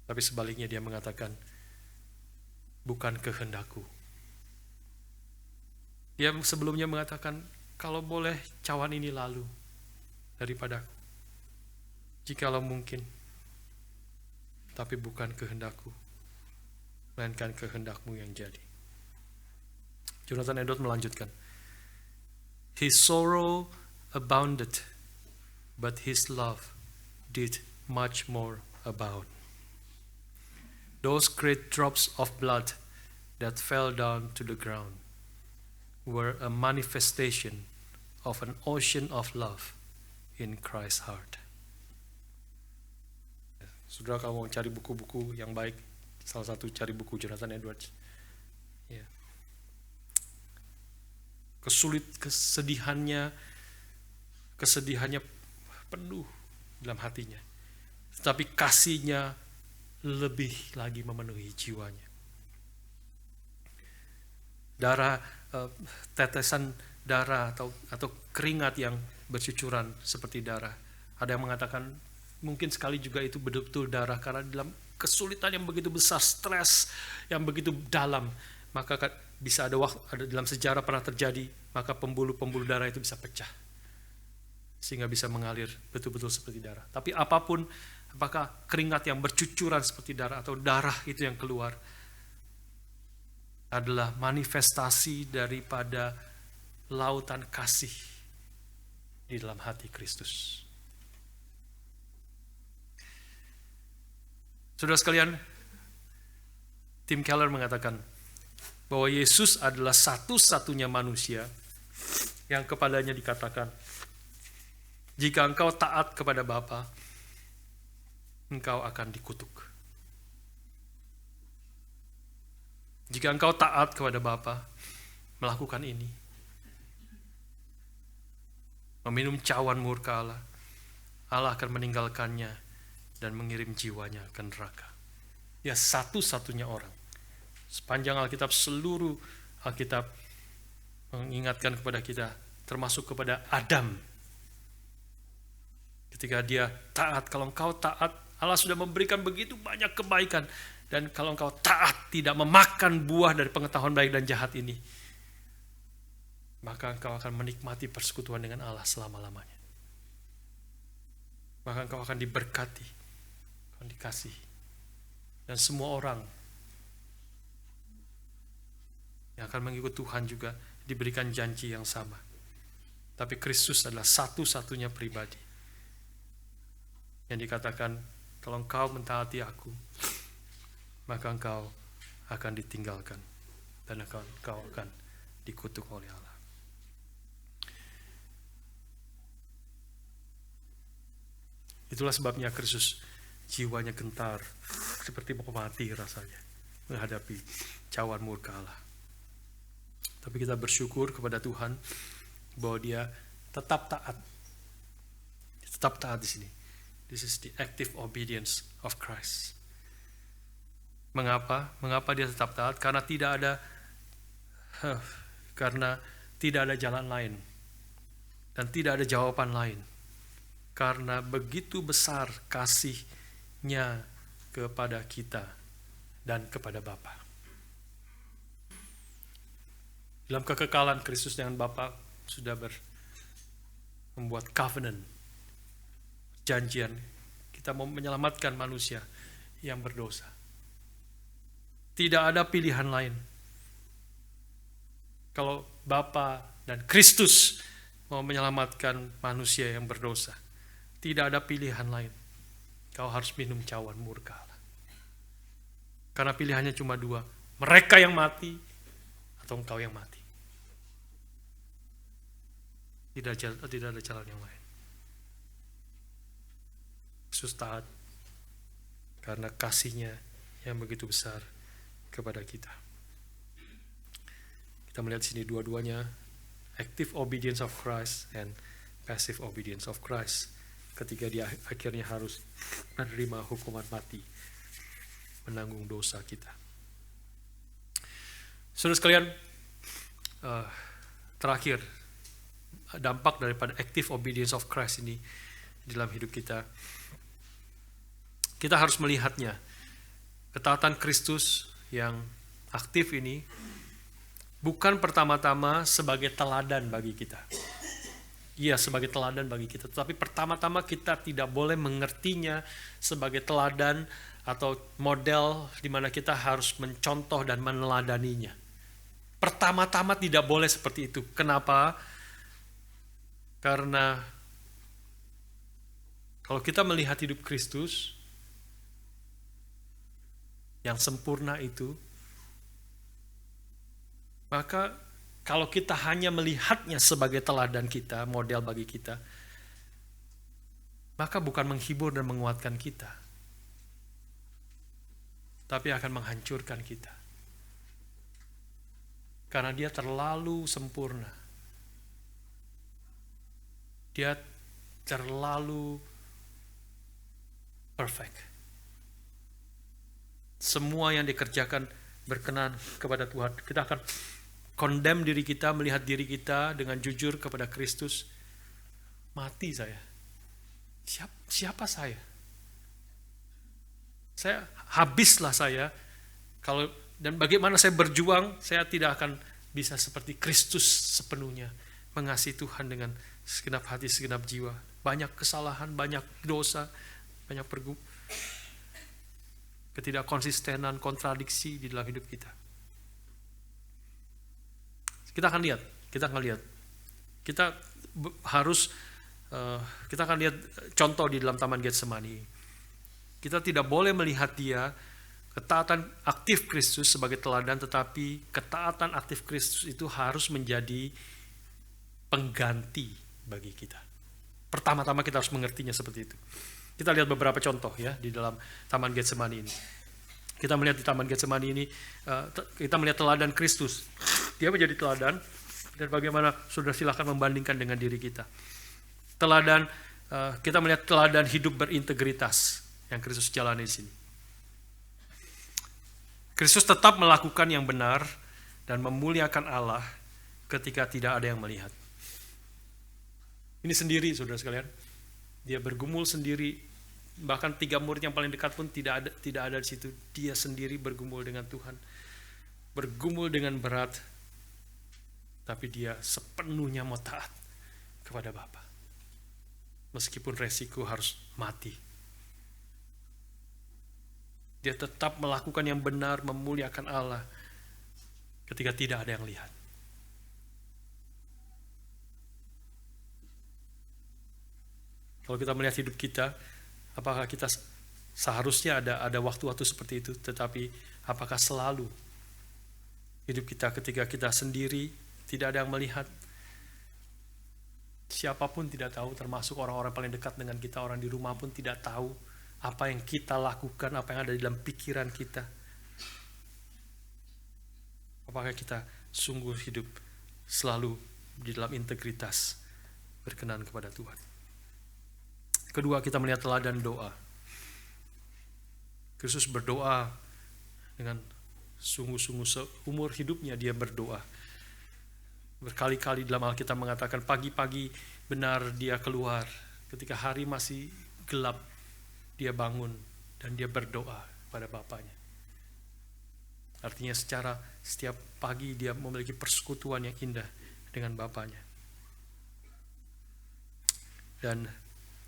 Tapi sebaliknya dia mengatakan, bukan kehendakku. Dia sebelumnya mengatakan, kalau boleh cawan ini lalu daripadaku, jikalau mungkin, tapi bukan kehendakku, melainkan kehendakmu yang jadi. Jonathan Edwards melanjutkan, his sorrow abounded, but his love did much more abound. Those great drops of blood that fell down to the ground were a manifestation of an ocean of love in Christ's heart. Saudara, kalau mau cari buku-buku yang baik, salah satu cari buku Jonathan Edwards. Ya. Kesedihannya penuh dalam hatinya, tetapi kasihnya lebih lagi memenuhi jiwanya. Tetesan darah atau keringat yang bercucuran seperti darah. Ada yang mengatakan mungkin sekali juga itu betul-betul darah, karena dalam kesulitan yang begitu besar, stres yang begitu dalam, maka bisa ada dalam sejarah pernah terjadi, maka pembuluh-pembuluh darah itu bisa pecah sehingga bisa mengalir betul-betul seperti darah. Tapi apapun, apakah keringat yang bercucuran seperti darah atau darah itu yang keluar, adalah manifestasi daripada lautan kasih di dalam hati Kristus. Saudara sekalian, Tim Keller mengatakan bahwa Yesus adalah satu-satunya manusia yang kepadanya dikatakan, jika engkau taat kepada Bapa, engkau akan dikutuk. Jika engkau taat kepada Bapa, melakukan ini, meminum cawan murka Allah, Allah akan meninggalkannya dan mengirim jiwanya ke neraka. Dia satu-satunya orang. Sepanjang Alkitab, seluruh Alkitab mengingatkan kepada kita, termasuk kepada Adam. Ketika dia taat, kalau engkau taat, Allah sudah memberikan begitu banyak kebaikan. Dan kalau engkau taat, tidak memakan buah dari pengetahuan baik dan jahat ini, maka engkau akan menikmati persekutuan dengan Allah selama-lamanya. Maka engkau akan diberkati, akan dikasihi. Dan semua orang yang akan mengikut Tuhan juga diberikan janji yang sama. Tapi Kristus adalah satu-satunya pribadi yang dikatakan, kalau engkau mentaati aku, maka engkau akan ditinggalkan dan engkau akan dikutuk oleh Allah. Itulah sebabnya Kristus jiwanya gentar, seperti mau mati rasanya menghadapi cawan murka Allah. Tapi kita bersyukur kepada Tuhan bahwa dia tetap taat. Tetap taat di sini. This is the active obedience of Christ. Mengapa? Mengapa dia tetap taat? Karena tidak ada jalan lain dan tidak ada jawaban lain. Karena begitu besar kasihnya kepada kita dan kepada Bapa. Dalam kekekalan Kristus dengan Bapa sudah membuat covenant, janjian. Kita mau menyelamatkan manusia yang berdosa. Tidak ada pilihan lain. Kalau Bapa dan Kristus mau menyelamatkan manusia yang berdosa, tidak ada pilihan lain. Kau harus minum cawan murka Allah. Karena pilihannya cuma dua. Mereka yang mati atau engkau yang mati. Tidak ada jalan yang lain. Yesus taat karena kasihnya yang begitu besar kepada kita. Kita melihat sini dua-duanya, active obedience of Christ and passive obedience of Christ. Ketika dia akhirnya harus menerima hukuman mati, menanggung dosa kita. Saudara sekalian, terakhir, dampak daripada active obedience of Christ ini dalam hidup kita, kita harus melihatnya. Ketaatan Kristus yang aktif ini bukan pertama-tama sebagai teladan bagi kita. Iya, sebagai teladan bagi kita. Tetapi pertama-tama kita tidak boleh mengertinya sebagai teladan atau model di mana kita harus mencontoh dan meneladaninya. Pertama-tama tidak boleh seperti itu. Kenapa? Karena kalau kita melihat hidup Kristus yang sempurna itu, maka kalau kita hanya melihatnya sebagai teladan kita, model bagi kita, maka bukan menghibur dan menguatkan kita, tapi akan menghancurkan kita. Karena dia terlalu sempurna. Dia terlalu perfect. Semua yang dikerjakan berkenan kepada Tuhan. Kita akan condemn diri kita, melihat diri kita dengan jujur kepada Kristus. Mati saya. Siapa saya? Habislah saya. Dan bagaimana saya berjuang, saya tidak akan bisa seperti Kristus sepenuhnya. Mengasihi Tuhan dengan segenap hati, segenap jiwa. Banyak kesalahan, banyak dosa, banyak ketidakkonsistenan, kontradiksi di dalam hidup kita. Kita akan lihat. Kita akan lihat contoh di dalam Taman Getsemani. Kita tidak boleh melihat dia, ketaatan aktif Kristus sebagai teladan, tetapi ketaatan aktif Kristus itu harus menjadi pengganti bagi kita. Pertama-tama kita harus mengertinya seperti itu. Kita lihat beberapa contoh ya di dalam Taman Getsemani ini. Kita melihat di Taman Getsemani ini, kita melihat teladan Kristus. Dia menjadi teladan, dan bagaimana saudara silakan membandingkan dengan diri kita. Kita melihat teladan hidup berintegritas yang Kristus jalani di sini. Kristus tetap melakukan yang benar dan memuliakan Allah ketika tidak ada yang melihat. Ini sendiri saudara sekalian. Dia bergumul sendiri. Bahkan 3 murid yang paling dekat pun tidak ada di situ. Dia sendiri bergumul dengan Tuhan. Bergumul dengan berat. Tapi dia sepenuhnya mau taat kepada Bapa. Meskipun resiko harus mati. Dia tetap melakukan yang benar, memuliakan Allah ketika tidak ada yang lihat. Kalau kita melihat hidup kita, apakah kita seharusnya ada waktu-waktu seperti itu, tetapi apakah selalu hidup kita ketika kita sendiri, tidak ada yang melihat? Siapapun tidak tahu, termasuk orang-orang paling dekat dengan kita, orang di rumah pun tidak tahu apa yang kita lakukan, apa yang ada di dalam pikiran kita. Apakah kita sungguh hidup selalu di dalam integritas berkenan kepada Tuhan. Kedua, kita melihat teladan doa. Kristus berdoa dengan sungguh-sungguh, seumur hidupnya dia berdoa. Berkali-kali dalam Alkitab mengatakan pagi-pagi benar dia keluar. Ketika hari masih gelap, dia bangun dan dia berdoa pada Bapanya. Artinya secara setiap pagi dia memiliki persekutuan yang indah dengan Bapanya. Dan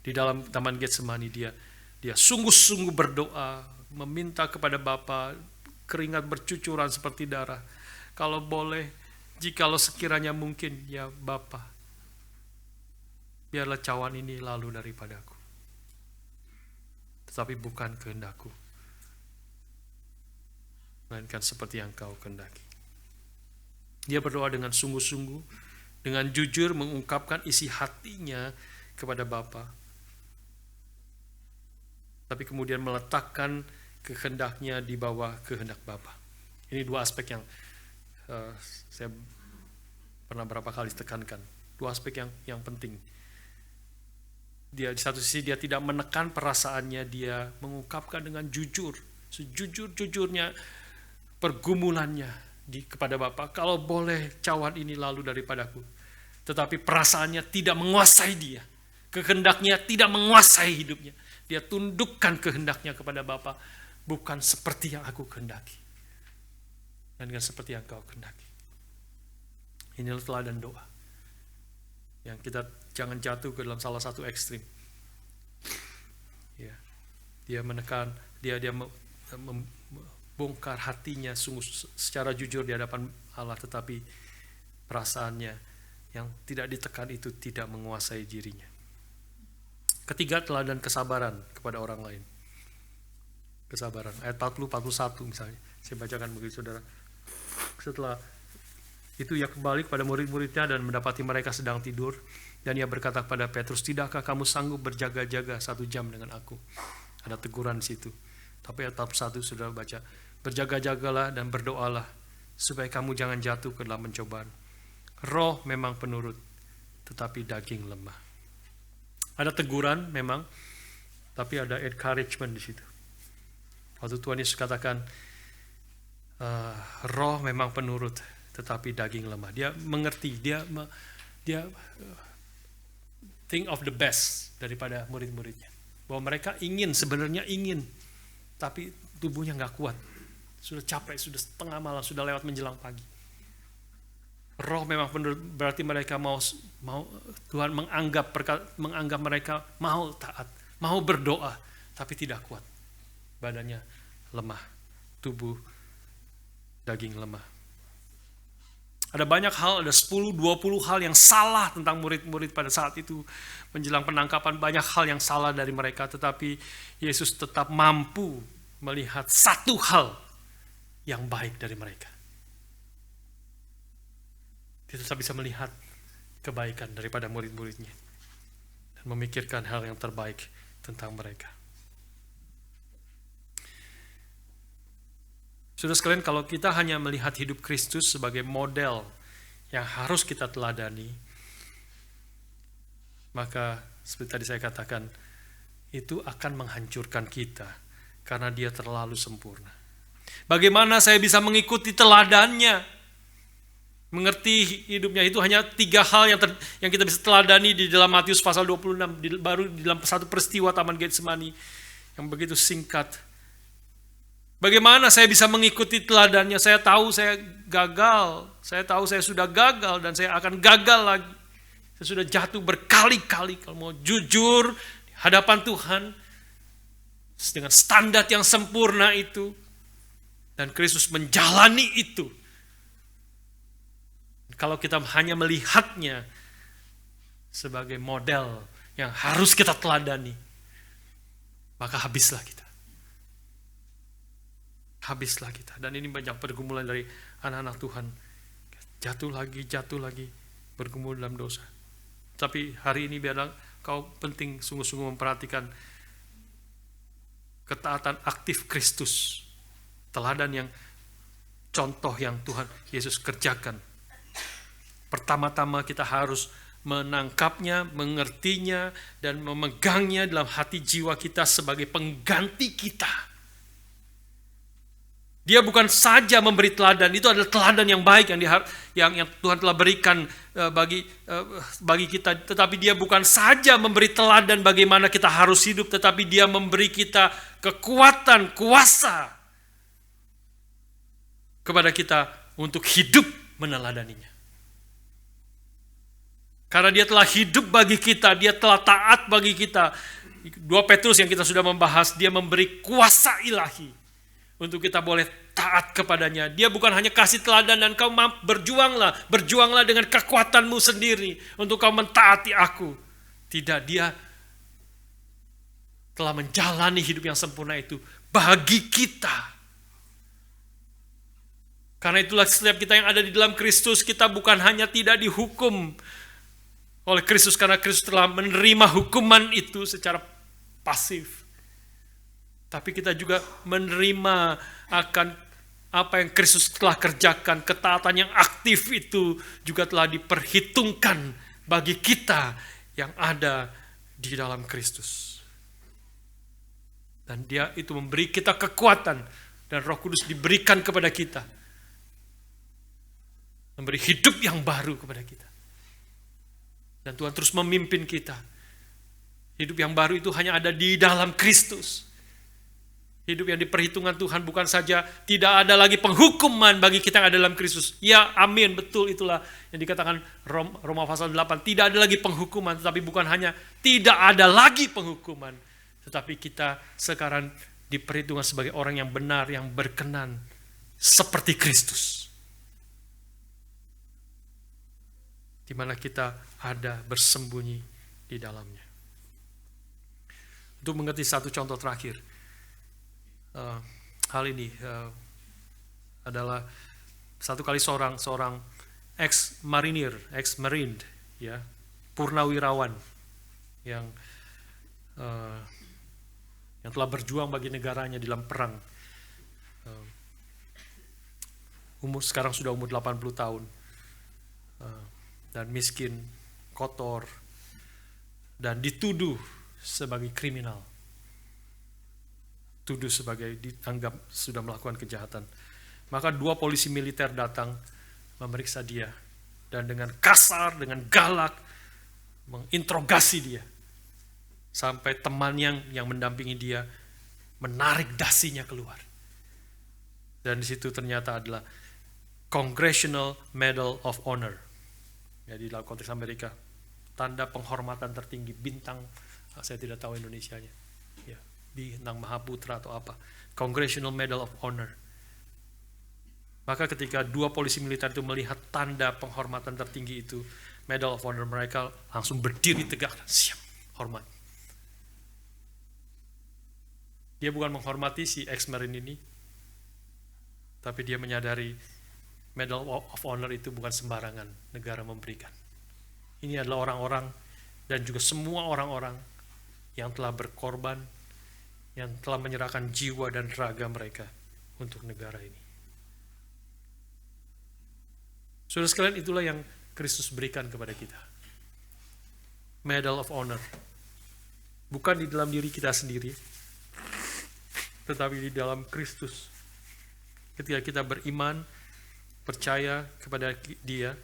di dalam Taman Getsemani dia sungguh-sungguh berdoa, meminta kepada Bapa, keringat bercucuran seperti darah. Kalau boleh, jikalau sekiranya mungkin, ya Bapa, biarlah cawan ini lalu daripadaku, tetapi bukan kehendakku, melainkan seperti yang Kau kehendaki. Dia berdoa dengan sungguh-sungguh, dengan jujur mengungkapkan isi hatinya kepada Bapa, tapi kemudian meletakkan kehendaknya di bawah kehendak Bapa. Ini dua aspek yang saya pernah berapa kali tekankan. Dua aspek yang penting. Dia di satu sisi dia tidak menekan perasaannya, dia mengungkapkan dengan jujur, sejujur-jujurnya pergumulannya kepada Bapa. Kalau boleh cawan ini lalu daripadaku. Tetapi perasaannya tidak menguasai dia. Kehendaknya tidak menguasai hidupnya. Dia tundukkan kehendaknya kepada Bapa. Bukan seperti yang aku kehendaki, dan seperti yang Kau kehendaki. Inilah teladan doa. Yang kita jangan jatuh ke dalam salah satu ekstrim. Ya. Dia menekan, dia membongkar hatinya sungguh secara jujur di hadapan Allah, tetapi perasaannya yang tidak ditekan itu tidak menguasai dirinya. Ketiga, teladan kesabaran kepada orang lain. Kesabaran. Ayat 40-41 misalnya. Saya bacakan begitu saudara. Setelah itu ia kembali kepada murid-muridnya dan mendapati mereka sedang tidur. Dan ia berkata kepada Petrus, tidakkah kamu sanggup berjaga-jaga 1 jam dengan aku? Ada teguran di situ. Tapi ayat 41 saudara baca. Berjaga-jagalah dan berdoalah supaya kamu jangan jatuh ke dalam pencobaan. Roh memang penurut, tetapi daging lemah. Ada teguran memang, tapi ada encouragement di situ. Waktu Tuhan Yesus katakan, roh memang penurut, tetapi daging lemah. Dia mengerti, dia think of the best daripada murid-muridnya. Bahwa mereka sebenarnya ingin, tapi tubuhnya nggak kuat. Sudah capek, sudah setengah malam, sudah lewat menjelang pagi. Roh memang penurut, berarti mereka mau Tuhan menganggap mereka mau taat, mau berdoa, tapi tidak kuat. Badannya lemah, tubuh daging lemah. Ada banyak hal, ada 10-20 hal yang salah tentang murid-murid pada saat itu. Menjelang penangkapan banyak hal yang salah dari mereka, tetapi Yesus tetap mampu melihat satu hal yang baik dari mereka. Dia tetap bisa melihat kebaikan daripada murid-muridnya dan memikirkan hal yang terbaik tentang mereka. Saudara sekalian, kalau kita hanya melihat hidup Kristus sebagai model yang harus kita teladani, maka seperti tadi saya katakan, itu akan menghancurkan kita karena dia terlalu sempurna. Bagaimana saya bisa mengikuti teladannya? Mengerti hidupnya itu hanya 3 hal yang kita bisa teladani di dalam Matius pasal 26, baru di dalam satu peristiwa Taman Getsemani yang begitu singkat. Bagaimana saya bisa mengikuti teladannya? Saya tahu saya gagal, saya tahu saya sudah gagal dan saya akan gagal lagi. Saya sudah jatuh berkali-kali. Kalau mau jujur di hadapan Tuhan dengan standar yang sempurna itu, dan Kristus menjalani itu. Kalau kita hanya melihatnya sebagai model yang harus kita teladani, maka habislah kita. Habislah kita. Dan ini banyak pergumulan dari anak-anak Tuhan. Jatuh lagi, bergumul dalam dosa. Tapi hari ini biarlah kau penting sungguh-sungguh memperhatikan ketaatan aktif Kristus. Teladan yang contoh yang Tuhan Yesus kerjakan. Pertama-tama kita harus menangkapnya, mengertinya, dan memegangnya dalam hati jiwa kita sebagai pengganti kita. Dia bukan saja memberi teladan, itu adalah teladan yang baik yang Tuhan telah berikan bagi kita. Tetapi dia bukan saja memberi teladan bagaimana kita harus hidup, tetapi dia memberi kita kekuatan, kuasa kepada kita untuk hidup meneladaninya. Karena dia telah hidup bagi kita, dia telah taat bagi kita. 2 Petrus yang kita sudah membahas, dia memberi kuasa ilahi untuk kita boleh taat kepadanya. Dia bukan hanya kasih teladan dan kau berjuanglah dengan kekuatanmu sendiri untuk kau mentaati aku. Tidak, dia telah menjalani hidup yang sempurna itu bagi kita. Karena itulah setiap kita yang ada di dalam Kristus, kita bukan hanya tidak dihukum oleh Kristus karena Kristus telah menerima hukuman itu secara pasif. Tapi kita juga menerima akan apa yang Kristus telah kerjakan. Ketaatan yang aktif itu juga telah diperhitungkan bagi kita yang ada di dalam Kristus. Dan dia itu memberi kita kekuatan. Dan Roh Kudus diberikan kepada kita. Memberi hidup yang baru kepada kita. Dan Tuhan terus memimpin kita. Hidup yang baru itu hanya ada di dalam Kristus. Hidup yang diperhitungkan Tuhan bukan saja tidak ada lagi penghukuman bagi kita yang ada dalam Kristus. Ya, amin, betul, itulah yang dikatakan Roma pasal 8. Tidak ada lagi penghukuman, tetapi bukan hanya tidak ada lagi penghukuman, tetapi kita sekarang diperhitungkan sebagai orang yang benar, yang berkenan seperti Kristus. Di mana kita ada bersembunyi di dalamnya. Untuk mengerti satu contoh terakhir, hal ini adalah satu kali seorang ex-marine, ya, purnawirawan yang telah berjuang bagi negaranya dalam perang. Sekarang sudah umur 80 tahun dan miskin, kotor, dan dituduh sebagai kriminal. Dianggap sudah melakukan kejahatan. Maka 2 polisi militer datang memeriksa dia dan dengan kasar, dengan galak menginterogasi dia sampai teman yang mendampingi dia menarik dasinya keluar. Dan di situ ternyata adalah Congressional Medal of Honor. Jadi dalam konteks Amerika, tanda penghormatan tertinggi, bintang, saya tidak tahu Indonesianya. Ya. Bintang Mahaputra atau apa, Congressional Medal of Honor. Maka ketika 2 polisi militer itu melihat tanda penghormatan tertinggi itu, Medal of Honor, mereka langsung berdiri tegak, siap, hormat. Dia bukan menghormati si ex-marine ini, tapi dia menyadari Medal of Honor itu bukan sembarangan negara memberikan. Ini adalah orang-orang dan juga semua orang-orang yang telah berkorban, yang telah menyerahkan jiwa dan raga mereka untuk negara ini. Saudara sekalian, itulah yang Kristus berikan kepada kita. Medal of Honor. Bukan di dalam diri kita sendiri, tetapi di dalam Kristus. Ketika kita beriman, percaya kepada Dia,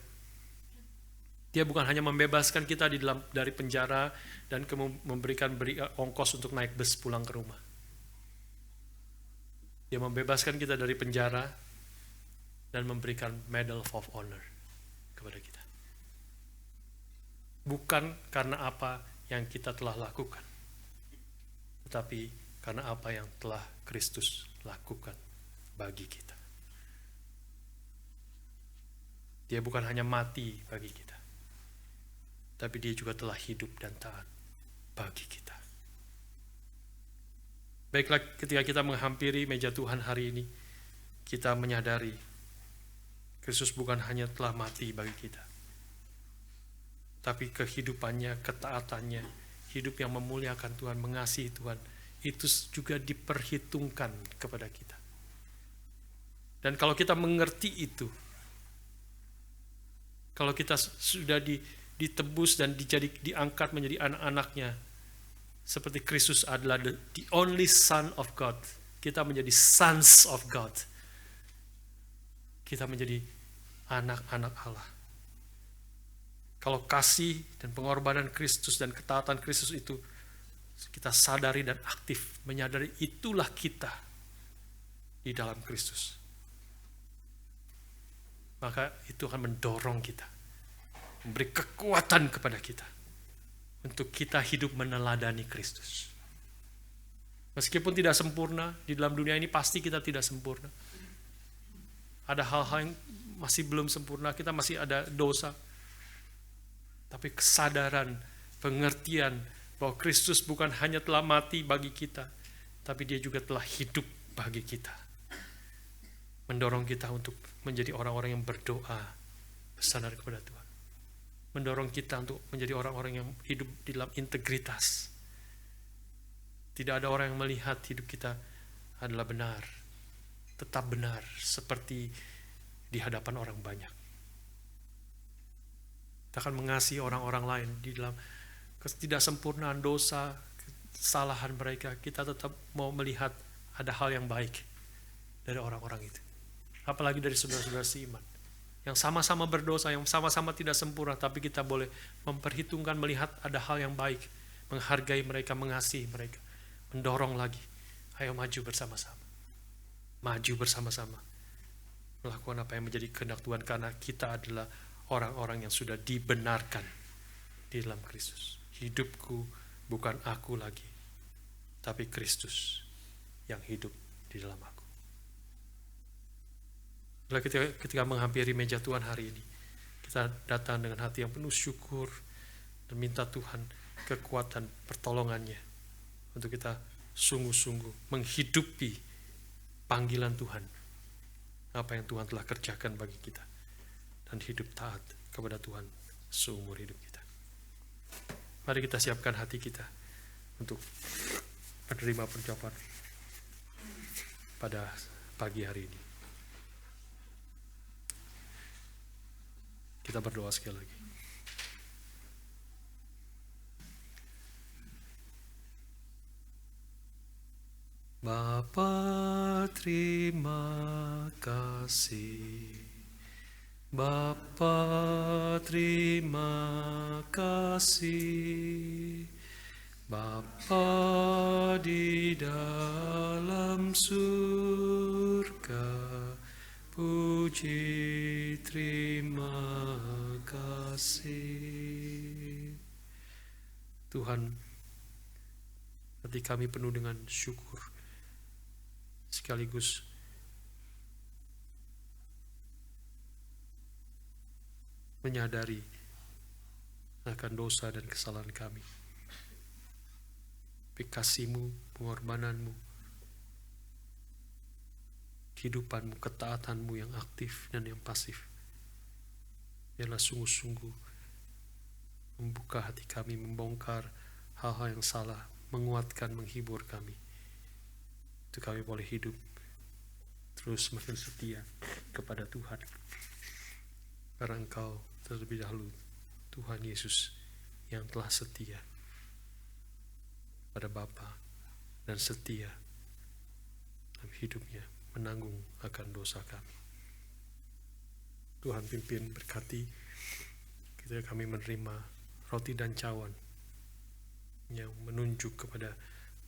Dia bukan hanya membebaskan kita dari penjara dan memberikan ongkos untuk naik bus pulang ke rumah. Dia membebaskan kita dari penjara dan memberikan Medal of Honor kepada kita. Bukan karena apa yang kita telah lakukan, tetapi karena apa yang telah Kristus lakukan bagi kita. Dia bukan hanya mati bagi kita, tapi dia juga telah hidup dan taat bagi kita. Baiklah, ketika kita menghampiri meja Tuhan hari ini, kita menyadari Kristus bukan hanya telah mati bagi kita, tapi kehidupannya, ketaatannya, hidup yang memuliakan Tuhan, mengasihi Tuhan, itu juga diperhitungkan kepada kita. Dan kalau kita mengerti itu, kalau kita sudah ditebus dan diangkat menjadi anak-anaknya, seperti Kristus adalah the only Son of God, kita menjadi sons of God. Kita menjadi anak-anak Allah. Kalau kasih dan pengorbanan Kristus dan ketaatan Kristus itu kita sadari dan aktif menyadari, itulah kita di dalam Kristus. Maka itu akan mendorong kita, memberi kekuatan kepada kita untuk kita hidup meneladani Kristus. Meskipun tidak sempurna, di dalam dunia ini pasti kita tidak sempurna. Ada hal-hal yang masih belum sempurna, kita masih ada dosa. Tapi kesadaran, pengertian bahwa Kristus bukan hanya telah mati bagi kita, tapi dia juga telah hidup bagi kita, mendorong kita untuk menjadi orang-orang yang berdoa bersandar kepada Tuhan. Mendorong kita untuk menjadi orang-orang yang hidup di dalam integritas. Tidak ada orang yang melihat hidup kita adalah benar, tetap benar seperti di hadapan orang banyak. Kita akan mengasihi orang-orang lain di dalam ketidaksempurnaan dosa, kesalahan mereka. Kita tetap mau melihat ada hal yang baik dari orang-orang itu. Apalagi dari saudara-saudara seiman yang sama-sama berdosa, yang sama-sama tidak sempurna, tapi kita boleh memperhitungkan, melihat ada hal yang baik, menghargai mereka, mengasihi mereka, mendorong lagi, ayo maju bersama-sama, melakukan apa yang menjadi kehendak Tuhan, karena kita adalah orang-orang yang sudah dibenarkan di dalam Kristus. Hidupku bukan aku lagi, tapi Kristus yang hidup di dalam aku. Ketika menghampiri meja Tuhan hari ini, kita datang dengan hati yang penuh syukur dan minta Tuhan kekuatan pertolongannya untuk kita sungguh-sungguh menghidupi panggilan Tuhan, apa yang Tuhan telah kerjakan bagi kita, dan hidup taat kepada Tuhan seumur hidup kita. Mari kita siapkan hati kita untuk menerima perjawaban pada pagi hari ini. Kita berdoa sekali lagi. Bapa, terima kasih. Bapa, terima kasih. Bapa di dalam surga, puji terima kasih. Tuhan, hati kami penuh dengan syukur, sekaligus menyadari akan dosa dan kesalahan kami. Tapi kasih-Mu, pengorbanan-Mu, kehidupan-Mu, ketaatan-Mu yang aktif dan yang pasif, biarlah sungguh-sungguh membuka hati kami, membongkar hal-hal yang salah, menguatkan, menghibur kami, untuk kami boleh hidup terus makin setia kepada Tuhan, karena Engkau terlebih dahulu Tuhan Yesus yang telah setia pada Bapa dan setia dalam hidupnya menanggung akan dosa kami. Tuhan pimpin, berkati ketika kami menerima roti dan cawan yang menunjuk kepada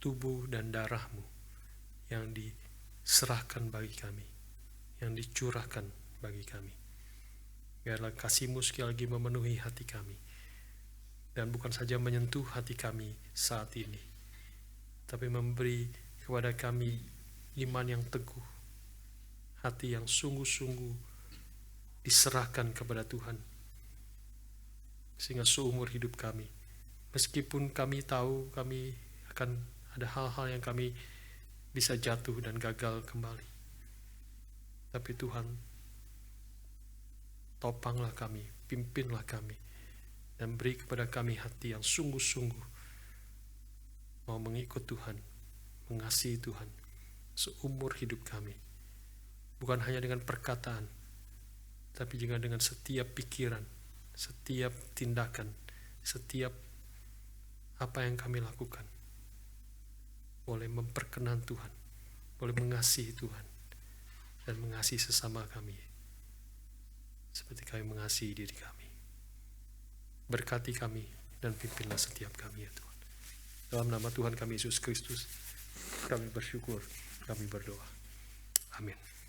tubuh dan darah-Mu yang diserahkan bagi kami, yang dicurahkan bagi kami. Biarlah kasih-Mu sekali lagi memenuhi hati kami, dan bukan saja menyentuh hati kami saat ini, tapi memberi kepada kami iman yang teguh, hati yang sungguh-sungguh diserahkan kepada Tuhan, sehingga seumur hidup kami, meskipun kami tahu kami akan ada hal-hal yang kami bisa jatuh dan gagal kembali, tapi Tuhan, topanglah kami, pimpinlah kami, dan beri kepada kami hati yang sungguh-sungguh mau mengikut Tuhan, mengasihi Tuhan seumur hidup kami. Bukan hanya dengan perkataan, tapi juga dengan setiap pikiran, setiap tindakan, setiap apa yang kami lakukan. Boleh memperkenan Tuhan, boleh mengasihi Tuhan, dan mengasihi sesama kami, seperti kami mengasihi diri kami. Berkati kami dan pimpinlah setiap kami ya Tuhan. Dalam nama Tuhan kami Yesus Kristus, kami bersyukur, kami berdoa. Amin.